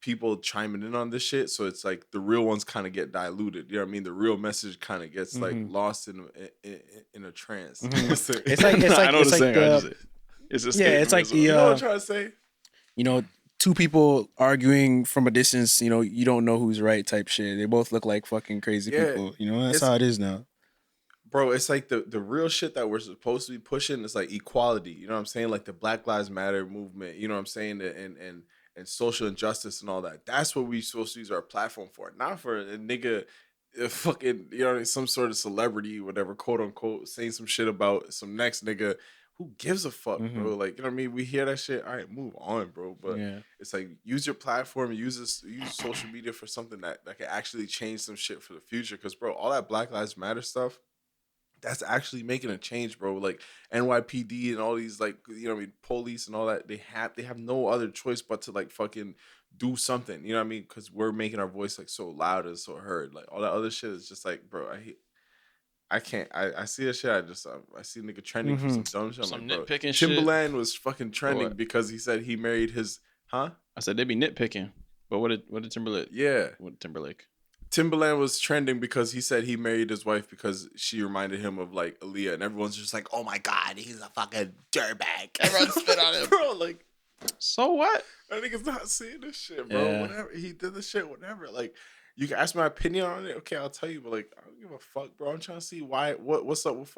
Speaker 1: people chiming in on this shit, so it's like the real ones kind of get diluted. You know what I mean? The real message kind of gets like lost in a trance.
Speaker 3: It's like
Speaker 2: It's a
Speaker 3: Yeah, it's like
Speaker 2: escapism.
Speaker 3: the
Speaker 1: You know what I'm trying to say?
Speaker 3: you know, two people arguing from a distance, you know, you don't know who's right type shit. They both look like fucking crazy
Speaker 1: Yeah,
Speaker 3: people. You know, that's
Speaker 1: it's-
Speaker 3: how it is now.
Speaker 1: Bro, it's like the real shit that we're supposed to be pushing is like equality. You know what I'm saying? Like the Black Lives Matter movement. You know what I'm saying? And social injustice and all that. That's what we supposed to use our platform for, not for a nigga, fucking, you know, some sort of celebrity, whatever, quote unquote, saying some shit about some next nigga. Who gives a fuck, bro? Like, you know what I mean? We hear that shit. All right, move on, bro. But
Speaker 3: Yeah.
Speaker 1: it's like use your platform, use social media for something that can actually change some shit for the future. Because, bro, all that Black Lives Matter stuff, that's actually making a change, bro. Like NYPD and all these, like, you know what I mean, police and all that, they have no other choice but to like fucking do something. You know what I mean? Because we're making our voice like so loud and so heard. Like all that other shit is just like, bro, I can't. I see that shit. I see nigga trending for some dumb shit. I'm
Speaker 2: Some
Speaker 1: like, bro,
Speaker 2: nitpicking shit.
Speaker 1: Timberland was fucking trending
Speaker 2: What?
Speaker 1: because he said he married his, huh?
Speaker 2: I said they be nitpicking. But what did Timberlake?
Speaker 1: Yeah.
Speaker 2: What Timberlake?
Speaker 1: Timberland was trending because he said he married his wife because she reminded him of like Aaliyah, and everyone's just like, "Oh my god, he's a fucking dirtbag." Everyone spit on him, bro. Like,
Speaker 2: So what?
Speaker 1: that nigga's not seeing this shit, bro.
Speaker 3: Yeah.
Speaker 1: Whatever he did, this shit, whatever. Like, you can ask my opinion on it. Okay, I'll tell you, but like, I don't give a fuck, bro. I'm trying to see what's up with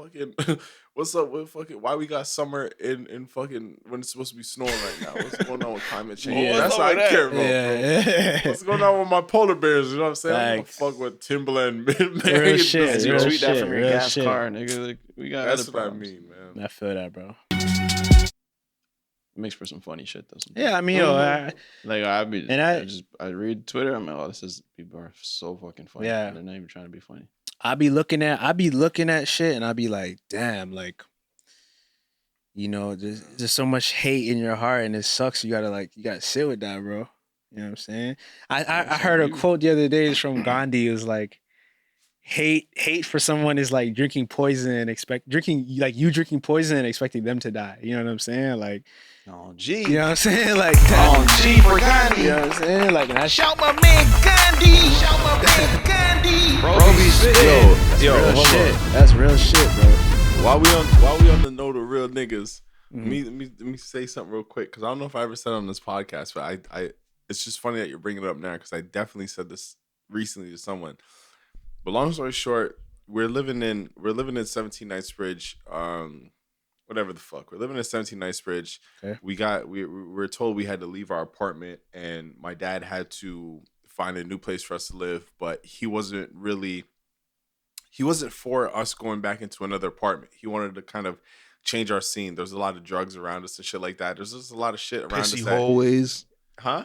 Speaker 1: fucking, why we got summer in fucking when it's supposed to be snowing right now. What's going on with climate change?
Speaker 2: Yeah.
Speaker 1: That's
Speaker 2: What's
Speaker 1: what
Speaker 2: up
Speaker 1: I
Speaker 2: with
Speaker 1: care about, bro.
Speaker 3: Yeah.
Speaker 1: What's going on with my polar bears? You know what I'm saying? I don't give a
Speaker 3: Facts.
Speaker 1: fuck what Timberland made.
Speaker 3: Real shit.
Speaker 2: As you
Speaker 3: Real
Speaker 2: tweet that
Speaker 3: shit,
Speaker 2: from your
Speaker 3: real
Speaker 2: gas
Speaker 3: shit.
Speaker 2: car, nigga. Like, we got
Speaker 1: That's
Speaker 2: other
Speaker 1: what I
Speaker 2: problems.
Speaker 1: mean, man.
Speaker 3: I feel that, bro.
Speaker 2: It makes for some funny shit though. sometimes.
Speaker 3: Yeah, I mean, yo,
Speaker 2: Like I read Twitter. I'm like, oh, people are so fucking funny.
Speaker 3: Yeah.
Speaker 2: They're not even trying to be funny.
Speaker 3: I be looking at shit and I be like, damn, like, you know, there's so much hate in your heart and it sucks. You gotta sit with that, bro. You know what I'm saying? I heard a quote the other day from Gandhi. It was like, hate for someone is like drinking poison and drinking poison and expecting them to die. You know what I'm saying? Like,
Speaker 2: Oh, gee.
Speaker 3: you know what I'm saying? Like,
Speaker 2: Oh, gee for Gandhi.
Speaker 3: you know what I'm saying? Like, and I
Speaker 4: Shout my man Gandhi. Shout my man Gandhi.
Speaker 2: Bro, be spitting.
Speaker 1: Yo,
Speaker 3: real
Speaker 1: hold
Speaker 3: shit.
Speaker 1: on.
Speaker 3: That's real shit, bro.
Speaker 1: While we on the note of real niggas,
Speaker 3: Mm-hmm.
Speaker 1: let me say something real quick because I don't know if I ever said it on this podcast, but I it's just funny that you're bringing it up now because I definitely said this recently to someone. But long story short, we're living in 17 Knightsbridge, whatever the fuck. We're living in 17 Knightsbridge.
Speaker 3: Okay.
Speaker 1: We're told we had to leave our apartment, and my dad had to find a new place for us to live, but he wasn't for us going back into another apartment. He wanted to kind of change our scene. There's a lot of drugs around us and shit like that. There's just a lot of shit around us.
Speaker 2: Pissy hallways.
Speaker 1: Huh?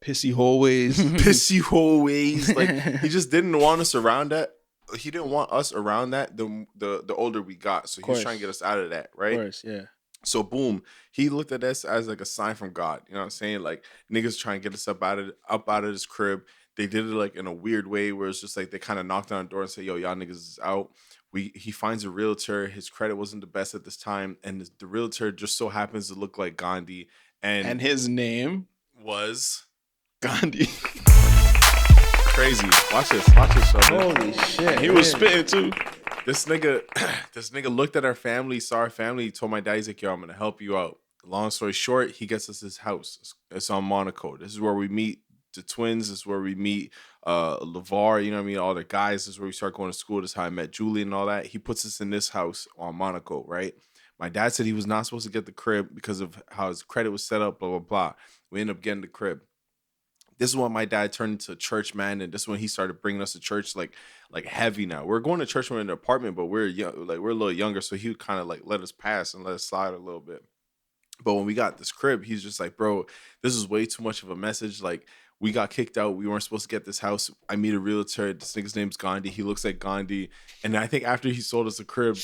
Speaker 2: Pissy hallways.
Speaker 1: Pissy hallways. Like he just didn't want us around that. He didn't want us around that the older we got. So he was
Speaker 3: Course.
Speaker 1: trying to get us out of that,
Speaker 3: Of
Speaker 1: right?
Speaker 3: course, yeah.
Speaker 1: So boom, he looked at us as like a sign from God. You know what I'm saying? Like niggas trying to get us up out of this crib. They did it like in a weird way where it's just like they kind of knocked on the door and say, "Yo, y'all niggas is out." He finds a realtor. His credit wasn't the best at this time, and the realtor just so happens to look like Gandhi,
Speaker 2: And his name,
Speaker 1: was
Speaker 2: Gandhi.
Speaker 1: crazy. Watch this, Sheldon.
Speaker 3: Holy shit.
Speaker 2: He was spitting too.
Speaker 1: This nigga looked at our family, saw our family, told my dad, he's like, "Yo, I'm gonna help you out." Long story short, he gets us his house. It's on Monaco. This is where we meet the twins. This is where we meet LeVar, you know what I mean? All the guys. This is where we start going to school. This is how I met Julie and all that. He puts us in this house on Monaco, right? My dad said he was not supposed to get the crib because of how his credit was set up, blah, blah, blah. We ended up getting the crib. This is when my dad turned into a church man, and this is when he started bringing us to church like heavy now. We're going to church when we're in an apartment, but we're young, like we're a little younger, so he would kind of like let us pass and let us slide a little bit. But when we got this crib, he's just like, "Bro, this is way too much of a message. Like, we got kicked out. We weren't supposed to get this house. I meet a realtor. This nigga's name's Gandhi. He looks like Gandhi." And I think after he sold us the crib,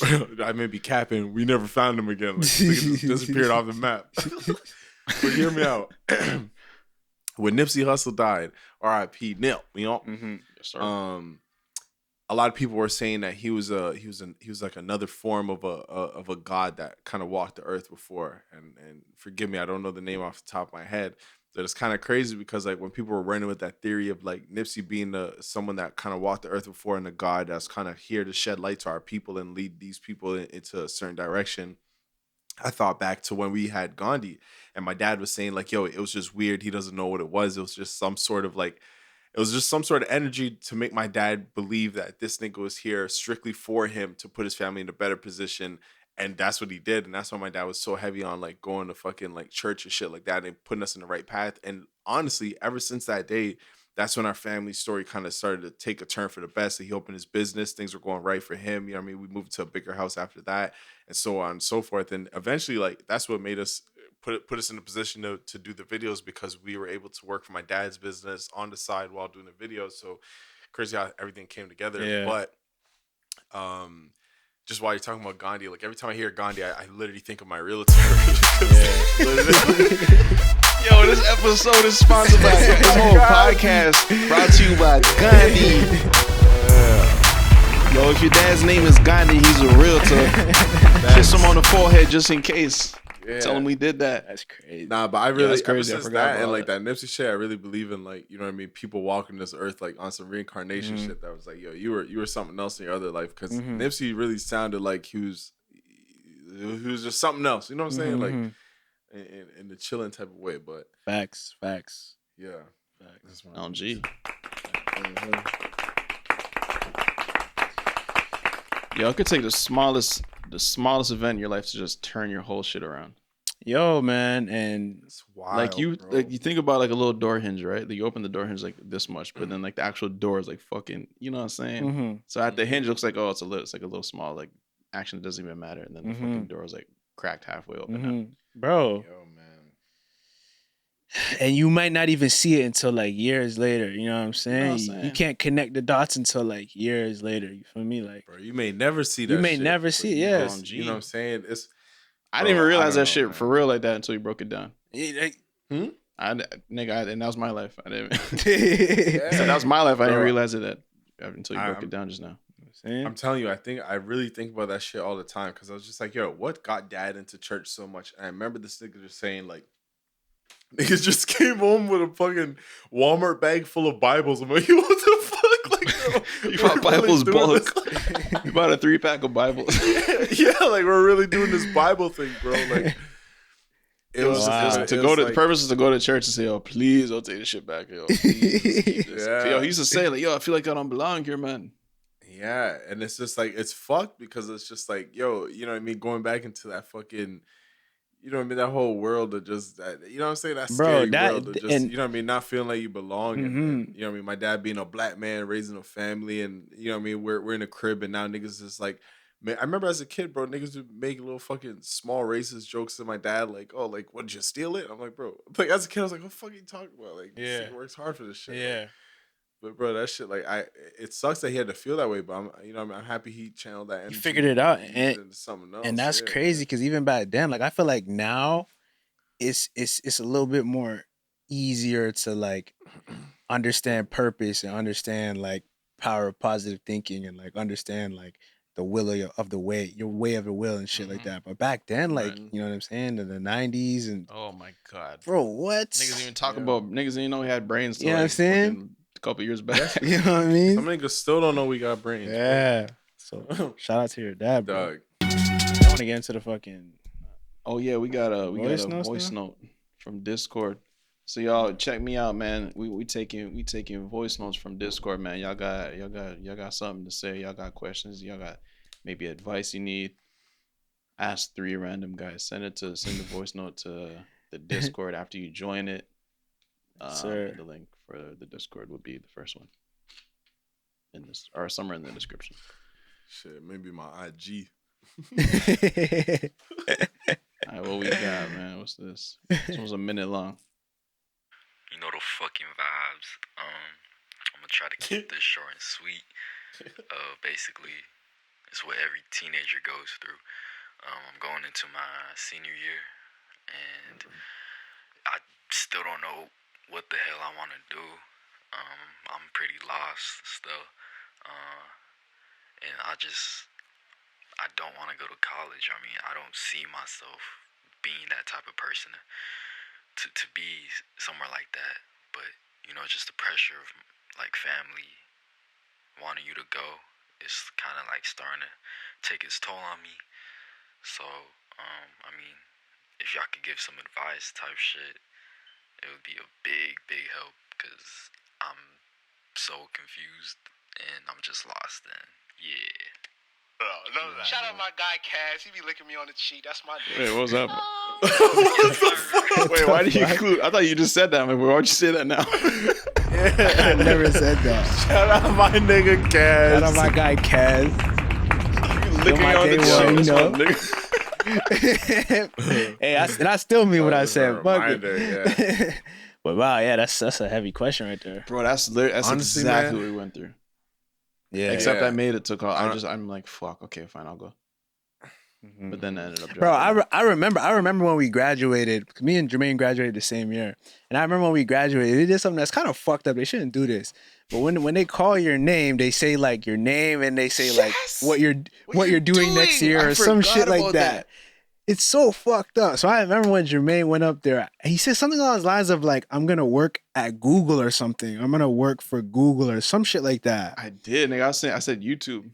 Speaker 1: I may be capping. We never found him again. Like, this nigga just disappeared off the map. But hear me out. When Nipsey Hussle died, R.I.P. Nip, you know,
Speaker 2: Yes, sir.
Speaker 1: a lot of people were saying that he was like another form of a god that kind of walked the earth before. And forgive me, I don't know the name off the top of my head. But it's kind of crazy because like when people were running with that theory of like Nipsey being someone that kind of walked the earth before and a god that's kind of here to shed light to our people and lead these people into a certain direction. I thought back to when we had Gandhi, and my dad was saying like, yo, it was just weird. He doesn't know what it was. It was just some sort of like, it was just some sort of energy to make my dad believe that this nigga was here strictly for him to put his family in a better position. And that's what he did. And that's why my dad was so heavy on like going to fucking like church and shit like that and putting us in the right path. And honestly, ever since that day, that's when our family story kind of started to take a turn for the best. So he opened his business, things were going right for him. You know what I mean? We moved to a bigger house after that, and so on and so forth. And eventually, like that's what made us put us in a position to do the videos, because we were able to work for my dad's business on the side while doing the videos. So crazy how everything came together.
Speaker 3: Yeah.
Speaker 1: But just while you're talking about Gandhi, like every time I hear Gandhi, I literally think of my realtor.
Speaker 2: Yo, this episode is sponsored by this whole podcast brought to you by Gandhi. Yo, if your dad's name is Gandhi, he's a realtor. Kiss him on the forehead just in case.
Speaker 1: Yeah.
Speaker 2: Tell him we did that.
Speaker 3: That's crazy.
Speaker 1: Nah, but I really,
Speaker 3: that's
Speaker 1: ever
Speaker 3: crazy. I
Speaker 1: since
Speaker 3: forgot
Speaker 1: that
Speaker 3: about
Speaker 1: and
Speaker 3: all
Speaker 1: like that Nipsey shit, I really believe in like, you know what I mean, people walking this earth like on some reincarnation shit that was like, yo, you were something else in your other life, because Nipsey really sounded like he was just something else. You know what I'm saying? Like in the chilling type of way. But
Speaker 3: Facts.
Speaker 1: yeah, that's what
Speaker 2: Oh, gee. Yo, it could take the smallest event in your life to just turn your whole shit around.
Speaker 3: Yo, man, and
Speaker 1: It's wild.
Speaker 2: Like you
Speaker 1: bro.
Speaker 2: think about like a little door hinge, right? Like you open the door hinge like this much, but then like the actual door is like fucking, you know what I'm saying? So at the hinge it looks like, oh, it's like a little small, like action doesn't even matter, and then the fucking door is like cracked halfway open.
Speaker 3: bro.
Speaker 1: Yo, man.
Speaker 3: And you might not even see it until like years later. You know what I'm saying?
Speaker 2: what I'm
Speaker 3: You
Speaker 2: saying?
Speaker 3: can't connect the dots until like years later. You feel me? Like
Speaker 1: Bro, you may never see that
Speaker 3: you may
Speaker 1: shit,
Speaker 3: never
Speaker 1: but
Speaker 3: see it.
Speaker 1: you
Speaker 3: Yeah.
Speaker 1: just- you know what I'm saying? It's
Speaker 2: I didn't even
Speaker 1: Bro, I
Speaker 2: realize
Speaker 1: don't
Speaker 2: that
Speaker 1: know,
Speaker 2: shit
Speaker 1: man.
Speaker 2: for real like that until you broke it down.
Speaker 3: Like,
Speaker 2: And that was my life. I didn't.
Speaker 3: yeah.
Speaker 2: So that was my life. I didn't
Speaker 1: Bro.
Speaker 2: realize it until you broke it down just now.
Speaker 1: I'm telling you, I really think about that shit all the time, because I was just like, yo, what got dad into church so much? And I remember this nigga just saying like, niggas just came home with a fucking Walmart bag full of Bibles. I'm like, what the fuck? Like, bro,
Speaker 2: You bought
Speaker 1: we're really
Speaker 2: Bibles
Speaker 1: doing
Speaker 2: bulk.
Speaker 1: this.
Speaker 2: You bought a 3-pack of Bibles.
Speaker 1: Yeah, like we're really doing this Bible thing, bro. Like it was just
Speaker 2: The purpose is to go to church and say, "Oh, please don't take this shit back, yo. Please just keep this."
Speaker 1: Yeah.
Speaker 2: Yo, he used to say, like, "Yo, I feel like I don't belong here, man."
Speaker 1: Yeah, and it's just like it's fucked, because it's just like, yo, you know what I mean, going back into that fucking, you know what I mean, that whole world of just that, you know what I'm saying, that
Speaker 3: Bro,
Speaker 1: scary
Speaker 3: that-
Speaker 1: world of just,
Speaker 3: and-
Speaker 1: you know what I mean, not feeling like you belong, and you know what I mean, my dad being a black man raising a family, and you know what I mean, we're in a crib, and now niggas is like, man, I remember as a kid, bro, niggas would make little fucking small racist jokes to my dad, like, oh, like, what, did you steal it? I'm like, bro, like as a kid, I was like, what the fuck are you talking about? Like, this nigga works hard for this shit. Like, but bro, that shit, like, it sucks that he had to feel that way, but I'm, you know, I'm happy he channeled that energy.
Speaker 3: He figured it out,
Speaker 1: used it into something else.
Speaker 3: and that's
Speaker 1: Yeah,
Speaker 3: crazy, because even back then, like I feel like now, it's a little bit more easier to like understand purpose and understand like power of positive thinking and like understand like the will of the way, your way of the will and shit like that. But back then, like, you know what I'm saying, in the 90s and
Speaker 2: Oh my god,
Speaker 3: bro, what?
Speaker 2: niggas even talk about niggas didn't know he had brains. Till
Speaker 3: You know what I'm
Speaker 2: like
Speaker 3: saying?
Speaker 2: fucking a couple years back.
Speaker 3: You know what I mean?
Speaker 1: Some niggas still don't know we got brains.
Speaker 3: Yeah. So shout out to your dad, bro.
Speaker 1: Dog.
Speaker 3: I want to get into the fucking.
Speaker 2: Oh yeah, we got a
Speaker 3: Voice notes
Speaker 2: voice
Speaker 3: now?
Speaker 2: note from Discord. So y'all check me out, man. We taking voice notes from Discord, man. Y'all got something to say. Y'all got questions. Y'all got maybe advice you need. Ask 3 random guys. Send the voice note to the Discord after you join it.
Speaker 3: Sir.
Speaker 2: The link for the Discord will be the first one in this, or somewhere in the description.
Speaker 1: Shit, maybe my IG.
Speaker 2: All right, what we got, man? What's this? This one's a minute long.
Speaker 6: You know the fucking vibes. I'm gonna try to keep this short and sweet. Basically, it's what every teenager goes through. I'm going into my senior year, and I still don't know what the hell I want to do. I'm pretty lost still, and I don't want to go to college. I mean, I don't see myself being that type of person to be somewhere like that. But you know, just the pressure of like family wanting you to go is kind of like starting to take its toll on me. So I mean, if y'all could give some advice type shit, it would be a big help, because I'm so confused and I'm just lost then. Yeah.
Speaker 7: Shout out my guy Kaz. He be licking me on the cheek. That's my dude.
Speaker 2: Wait, what's up?
Speaker 6: Oh,
Speaker 2: Wait, why did you include? I thought you just said that. Man. Why'd you say that now?
Speaker 3: I never said that.
Speaker 1: Shout out my nigga Kaz.
Speaker 3: Shout out my guy Kaz.
Speaker 2: Licking
Speaker 3: my
Speaker 2: on the
Speaker 3: day
Speaker 2: cheek.
Speaker 3: one, you
Speaker 2: That's
Speaker 3: know.
Speaker 2: my nigga.
Speaker 3: Hey, I still mean what I said. Fuck
Speaker 1: Reminder,
Speaker 3: it. But wow, yeah, that's a heavy question right there.
Speaker 2: Bro, that's
Speaker 1: Honestly,
Speaker 2: exactly
Speaker 1: man.
Speaker 2: what we went through.
Speaker 3: Yeah,
Speaker 2: Except
Speaker 1: Yeah.
Speaker 2: I made it to call. I'm like, fuck. Okay, fine, I'll go. But then I ended up.
Speaker 3: Bro,
Speaker 2: dropping it.
Speaker 3: I remember when we graduated. 'Cause me and Jermaine graduated the same year, and I remember when we graduated, they did something that's kind of fucked up. They shouldn't do this, but when they call your name, they say like your name and they say like what you're doing next year or some shit like that. It's so fucked up. So I remember when Jermaine went up there, he said something along the lines of like, "I'm gonna work at Google or something. I'm gonna work for Google or some shit like that."
Speaker 2: I did, nigga. I said YouTube.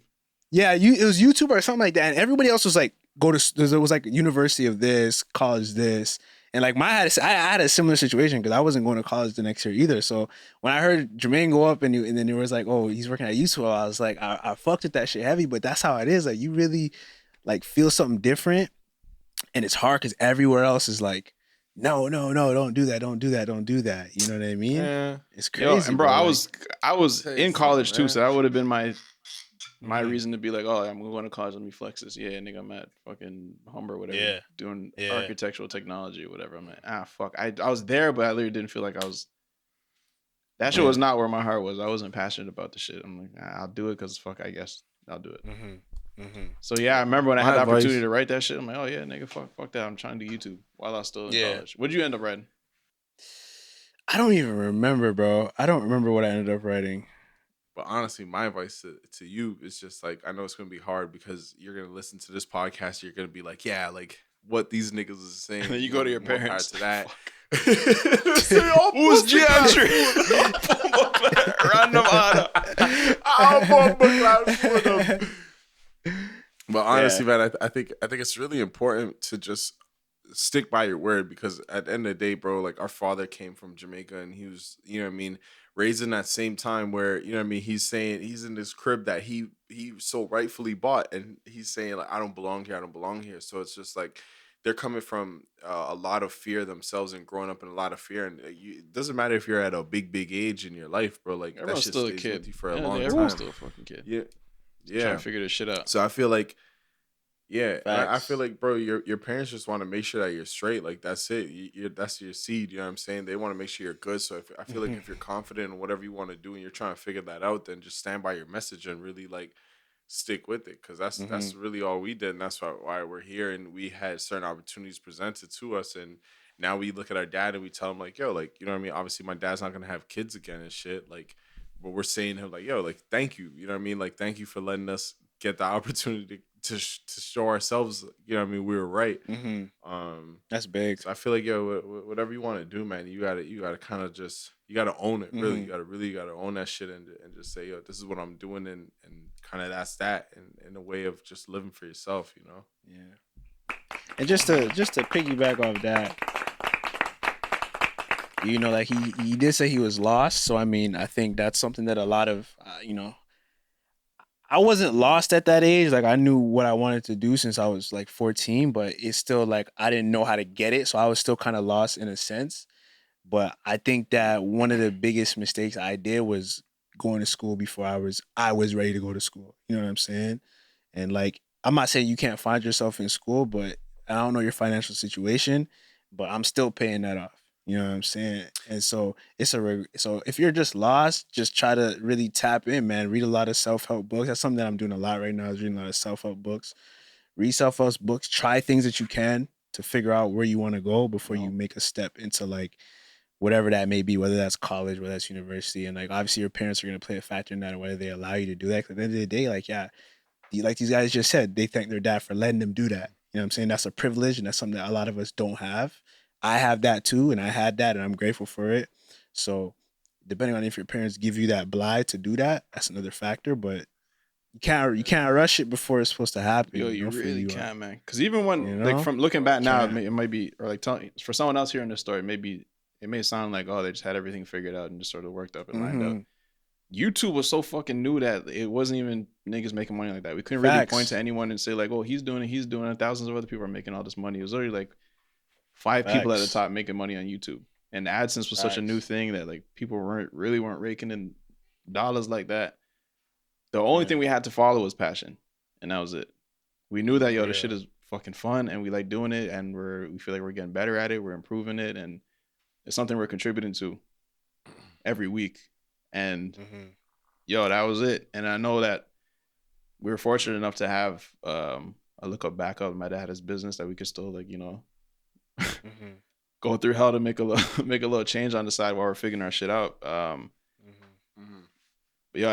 Speaker 3: Yeah, it was YouTube or something like that, and everybody else was like, there was like university of this, college this, and like I had a similar situation because I wasn't going to college the next year either. So when I heard Jermaine go up and then it was like, oh, he's working at YouTube, I was like, I fucked with that shit heavy, but that's how it is. Like you really like feel something different, and it's hard because everywhere else is like, no, don't do that, don't do that, don't do that. You know what I mean?
Speaker 1: Yeah.
Speaker 3: It's crazy.
Speaker 2: Yo, and bro, I was
Speaker 1: Tell you
Speaker 2: in college
Speaker 1: something,
Speaker 2: too, so
Speaker 1: man.
Speaker 2: that would have been my reason to be like, oh, I'm going to college. Let me flex this. Yeah, nigga, I'm at fucking Humber, or whatever,
Speaker 3: Yeah.
Speaker 2: doing
Speaker 3: Yeah.
Speaker 2: architectural technology or whatever. I'm like, fuck. I was there, but I literally didn't feel like I was. That shit was not where my heart was. I wasn't passionate about the shit. I'm like, I'll do it because fuck, I guess I'll do it. So yeah, I remember when I had
Speaker 1: My
Speaker 2: the
Speaker 1: advice-
Speaker 2: opportunity to write that shit. I'm like, oh yeah, nigga, fuck that. I'm trying to do YouTube while I was still in college. What'd you end up writing?
Speaker 3: I don't even remember, bro. I don't remember what I ended up writing.
Speaker 1: But honestly, my advice to you is just like, I know it's going to be hard because you're going to listen to this podcast. You're going to be like, yeah, like what these niggas is saying.
Speaker 2: And then you go to your
Speaker 1: more power
Speaker 2: parents.
Speaker 1: to that.
Speaker 2: Who's geometry? Random
Speaker 1: But honestly, man, I think it's really important to just stick by your word, because at the end of the day, bro, like our father came from Jamaica and he was, you know what I mean, raised in that same time where, you know what I mean, he's saying he's in this crib that he so rightfully bought, and he's saying like, I don't belong here. So it's just like they're coming from a lot of fear themselves and growing up in a lot of fear, and it doesn't matter if you're at a big age in your life, bro, like
Speaker 2: Everyone's
Speaker 1: that shit
Speaker 2: still a
Speaker 1: stays
Speaker 2: kid
Speaker 1: with you for a
Speaker 2: Yeah,
Speaker 1: long time.
Speaker 2: Everyone's still a fucking kid.
Speaker 1: Yeah.
Speaker 2: Trying to figure this shit out.
Speaker 1: So I feel like, yeah, I
Speaker 3: Facts.
Speaker 1: feel like, bro, your parents just want to make sure that you're straight. Like that's it. That's your seed. You know what I'm saying? They want to make sure you're good. So I feel like if you're confident in whatever you want to do and you're trying to figure that out, then just stand by your message and really like stick with it. Because that's really all we did, and that's why we're here. And we had certain opportunities presented to us, and now we look at our dad and we tell him like, yo, like, you know what I mean? Obviously, my dad's not gonna have kids again and shit. Like, but we're saying to him like, yo, like, thank you. You know what I mean? Like, thank you for letting us get the opportunity to show ourselves, you know what I mean, we were right.
Speaker 3: That's big.
Speaker 1: So I feel like, yo, whatever you want to do, man, you gotta kind of just, you gotta own it, really. You gotta own that shit and just say, yo, this is what I'm doing, and kind of that's that, and in a way of just living for yourself, you know.
Speaker 3: Yeah. And just to piggyback off that, you know, like he did say he was lost. So I mean, I think that's something that a lot of I wasn't lost at that age. Like I knew what I wanted to do since I was like 14, but it's still like I didn't know how to get it. So I was still kind of lost in a sense. But I think that one of the biggest mistakes I did was going to school before I was ready to go to school. You know what I'm saying? And like, I'm not saying you can't find yourself in school, but I don't know your financial situation, but I'm still paying that off. You know what I'm saying? And so so if you're just lost, just try to really tap in, man. Read a lot of self-help books. That's something that I'm doing a lot right now, is reading a lot of self-help books. Read self-help books. Try things that you can to figure out where you want to go before you make a step into like whatever that may be, whether that's college, whether that's university. And like obviously your parents are going to play a factor in that, whether they allow you to do that. 'Cause at the end of the day, like, yeah, like these guys just said, they thank their dad for letting them do that. You know what I'm saying? That's a privilege, and that's something that a lot of us don't have. I have that too, and I had that, and I'm grateful for it. So depending on if your parents give you that bly to do that, that's another factor. But you can't rush it before it's supposed to happen.
Speaker 2: Yo, you
Speaker 3: for
Speaker 2: really can't, man. Because even when, like, from looking back now, it might be, or like, for someone else hearing this story, maybe it may sound like, oh, they just had everything figured out and just sort of worked up and lined up. YouTube was so fucking new that it wasn't even niggas making money like that. We couldn't really point to anyone and say like, oh, he's doing it. Thousands of other people are making all this money. It was already like 5 people at the top making money on YouTube. And AdSense was such a new thing that like people weren't raking in dollars like that. The only thing we had to follow was passion, and that was it. We knew that this shit is fucking fun, and we like doing it, and we feel like we're getting better at it. We're improving it, and it's something we're contributing to every week. And that was it. And I know that we were fortunate enough to have a look up backup. My dad had his business that we could still like go through hell to make a little change on the side while we're figuring our shit out. But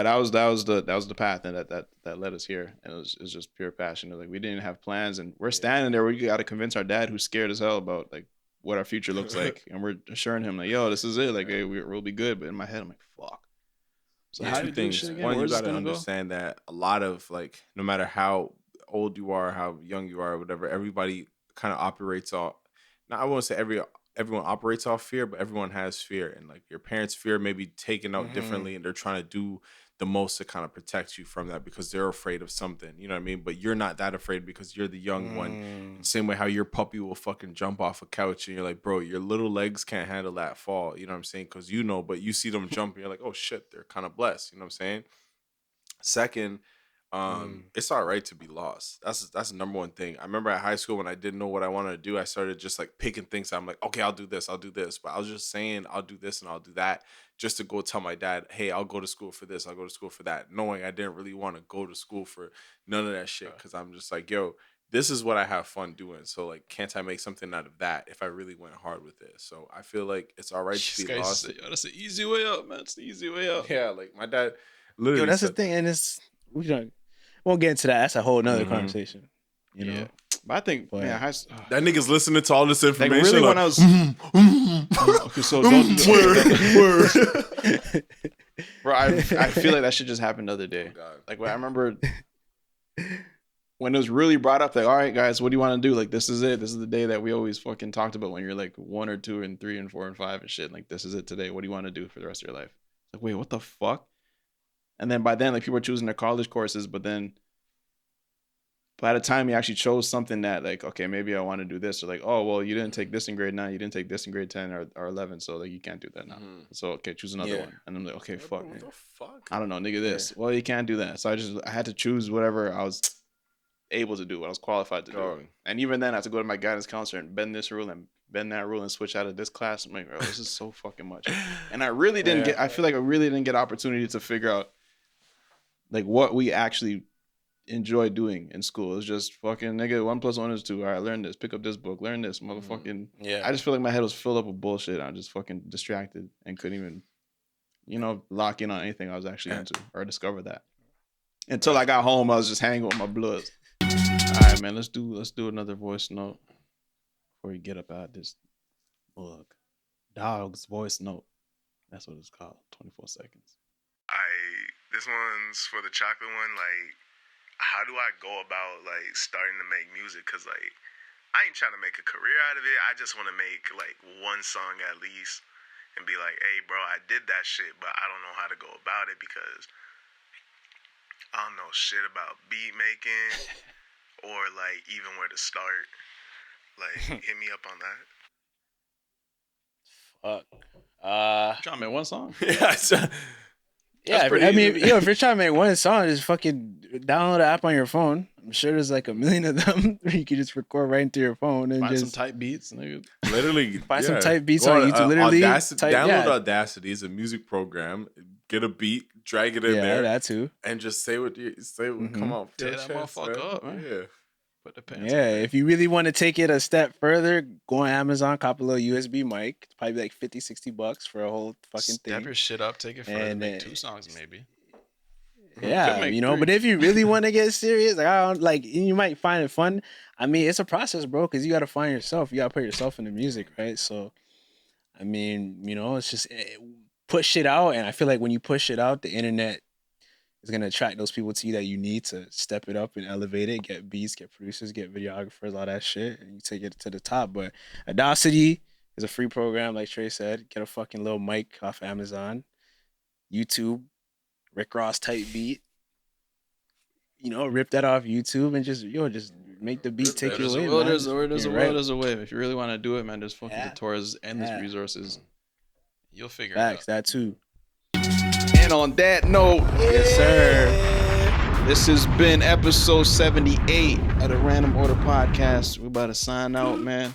Speaker 2: that was the path, and that led us here. And it was just pure passion. Like we didn't have plans, and we're standing there. We got to convince our dad, who's scared as hell about like what our future looks like, and we're assuring him like, yo, this is it. Like, hey, we'll be good. But in my head, I'm like, fuck. So how do you do shit again?
Speaker 1: One, you got to understand that a lot of like, no matter how old you are, how young you are, whatever, everybody kind of operates off. Now, I won't say everyone operates off fear, but everyone has fear, and like your parents' fear may be taken out differently, and they're trying to do the most to kind of protect you from that because they're afraid of something, you know what I mean? But you're not that afraid because you're the young one. Same way how your puppy will fucking jump off a couch and you're like, bro, your little legs can't handle that fall, you know what I'm saying? Because but you see them jump and you're like, oh shit, they're kind of blessed, you know what I'm saying? Second, it's all right to be lost. That's the number one thing. I remember at high school when I didn't know what I wanted to do, I started just like picking things. I'm like, okay, I'll do this. But I was just saying I'll do this and I'll do that just to go tell my dad, hey, I'll go to school for this. I'll go to school for that. Knowing I didn't really want to go to school for none of that shit. Cause I'm just like, yo, this is what I have fun doing. So like, can't I make something out of that if I really went hard with it? So I feel like it's all right to be lost.
Speaker 2: Yo, that's the easy way up, man. It's the easy way up.
Speaker 1: Yeah. Like my dad literally
Speaker 3: that's the thing. And won't get into that. That's a whole nother conversation. You know?
Speaker 2: But I think, man,
Speaker 1: that nigga's listening to all this information.
Speaker 2: Like really, when I was okay, so don't word. Bro, I feel like that shit just happened the other day. Like when I remember when it was really brought up, like, all right, guys, what do you want to do? Like, this is it. This is the day that we always fucking talked about when you're like 1 or 2 and 3 and 4 and 5 and shit. Like, this is it today. What do you want to do for the rest of your life? Like, wait, what the fuck? And then by then, like, people were choosing their college courses, but then by the time you actually chose something that, like, okay, maybe I want to do this, or like, oh, well, you didn't take this in grade 9, you didn't take this in grade 10 or 11, so like you can't do that now. So okay, choose another one. And I'm like, okay, fuck, man. What the fuck? I don't know, nigga. This. Well, you can't do that. So I had to choose whatever I was able to do, what I was qualified to do. And even then, I had to go to my guidance counselor and bend this rule and bend that rule and switch out of this class. I'm like, bro, this is so fucking much. And I really didn't get. I feel like I really didn't get opportunity to figure out like what we actually enjoy doing in school. It's just fucking nigga 1 + 1 is 2. All right, learn this, pick up this book, learn this, motherfucking. I just feel like my head was filled up with bullshit. I'm just fucking distracted and couldn't even, lock in on anything I was actually into or discover that. Until I got home, I was just hanging with my bloods. All right, man, let's do another voice note before we get up out this mug. Dog's voice note. That's what it's called. 24 seconds.
Speaker 8: This one's for the chocolate one. Like, how do I go about like starting to make music? Cause like I ain't trying to make a career out of it. I just want to make like one song at least and be like, hey bro, I did that shit, but I don't know how to go about it because I don't know shit about beat making or like even where to start. Like hit me up on that.
Speaker 2: Fuck. Trying to make one song?
Speaker 3: Yeah, I mean, if you're trying to make one song, just fucking download the app on your phone. I'm sure there's like a million of them where you can just record right into your phone and
Speaker 2: find
Speaker 3: just
Speaker 2: some type beats. Nigga.
Speaker 1: Literally
Speaker 3: find some type beats on YouTube. Literally,
Speaker 1: download Audacity. It's a music program. Get a beat, drag it in there.
Speaker 3: Yeah, that too.
Speaker 1: And just say what come on.
Speaker 2: Tear that motherfucker up, man.
Speaker 1: Yeah.
Speaker 2: Put the pants
Speaker 3: if you really want to take it a step further, go on Amazon, cop a little USB mic. It's probably like $50-$60 for a whole fucking thing.
Speaker 2: Step your shit up, take it further, make 2 songs maybe.
Speaker 3: Yeah, 3. But if you really want to get serious, you might find it fun. I mean, it's a process, bro, because you got to find yourself. You got to put yourself in the music, right? So, I mean, it's just put shit out. And I feel like when you push it out, the internet is gonna attract those people to you that you need to step it up and elevate it, get beats, get producers, get videographers, all that shit, and you take it to the top. But Audacity is a free program, like Trey said. Get a fucking little mic off Amazon, YouTube, Rick Ross type beat. You know, rip that off YouTube and just make the beat take you away.
Speaker 2: There's a way. If you really want to do it, man, there's fucking tutorials, endless resources. You'll figure it out.
Speaker 3: That too.
Speaker 2: And on that note,
Speaker 3: yes, sir.
Speaker 2: This has been episode 78 of the Random Order Podcast. We're about to sign out, man.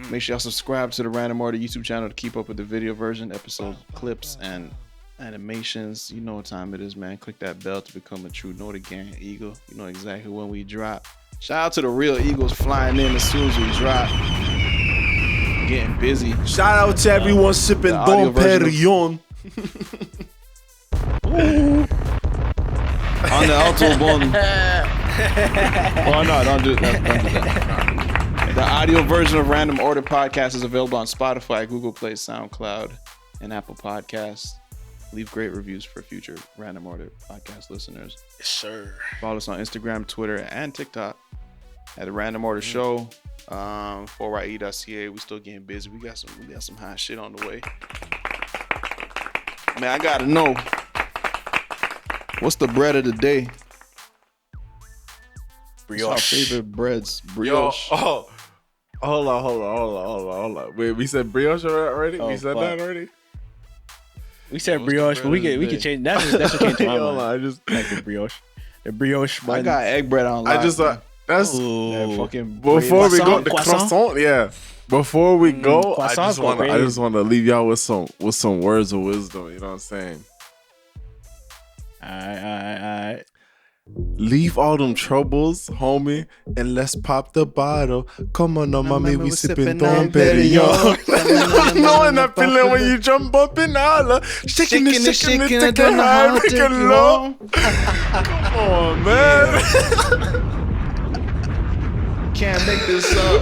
Speaker 2: Make sure y'all subscribe to the Random Order YouTube channel to keep up with the video version, episode clips, and animations. You know what time it is, man. Click that bell to become a true Know the Gang Eagle. You know exactly when we drop. Shout out to the real Eagles flying in as soon as we drop. Getting busy.
Speaker 1: Shout out to everyone sipping Dom Perignon.
Speaker 2: On the Autobahn. Oh no, don't do that. The audio version of Random Order Podcast is available on Spotify, Google Play, SoundCloud, and Apple Podcasts. Leave great reviews for future Random Order Podcast listeners.
Speaker 3: Yes, sir.
Speaker 2: Follow us on Instagram, Twitter, and TikTok at the Random Order Show. 4ye.ca. We still getting busy. We got some hot shit on the way. Man, I gotta know, what's the bread of the day?
Speaker 3: Brioche.
Speaker 2: What's our favorite breads? Brioche.
Speaker 1: Yo, hold on. Wait, we said brioche already? We said that already?
Speaker 3: We said brioche, but we can change. That's what came to my mind.
Speaker 1: Hold on, I just
Speaker 3: like the brioche. The brioche.
Speaker 2: I got egg bread on.
Speaker 1: I just that's
Speaker 2: that fucking
Speaker 1: before we go the
Speaker 3: croissant?
Speaker 1: croissant. Yeah. Before we go, I
Speaker 3: croissant's
Speaker 1: just want to leave y'all with some words of wisdom. You know what I'm saying?
Speaker 3: All right.
Speaker 1: Leave all them troubles, homie, and let's pop the bottle. Come on, no, mommy, we sipping Dom Perignon. Knowing that feeling when you jump up and holler, shaking it, taking high, making low. Come on, man.
Speaker 2: Can't make this up.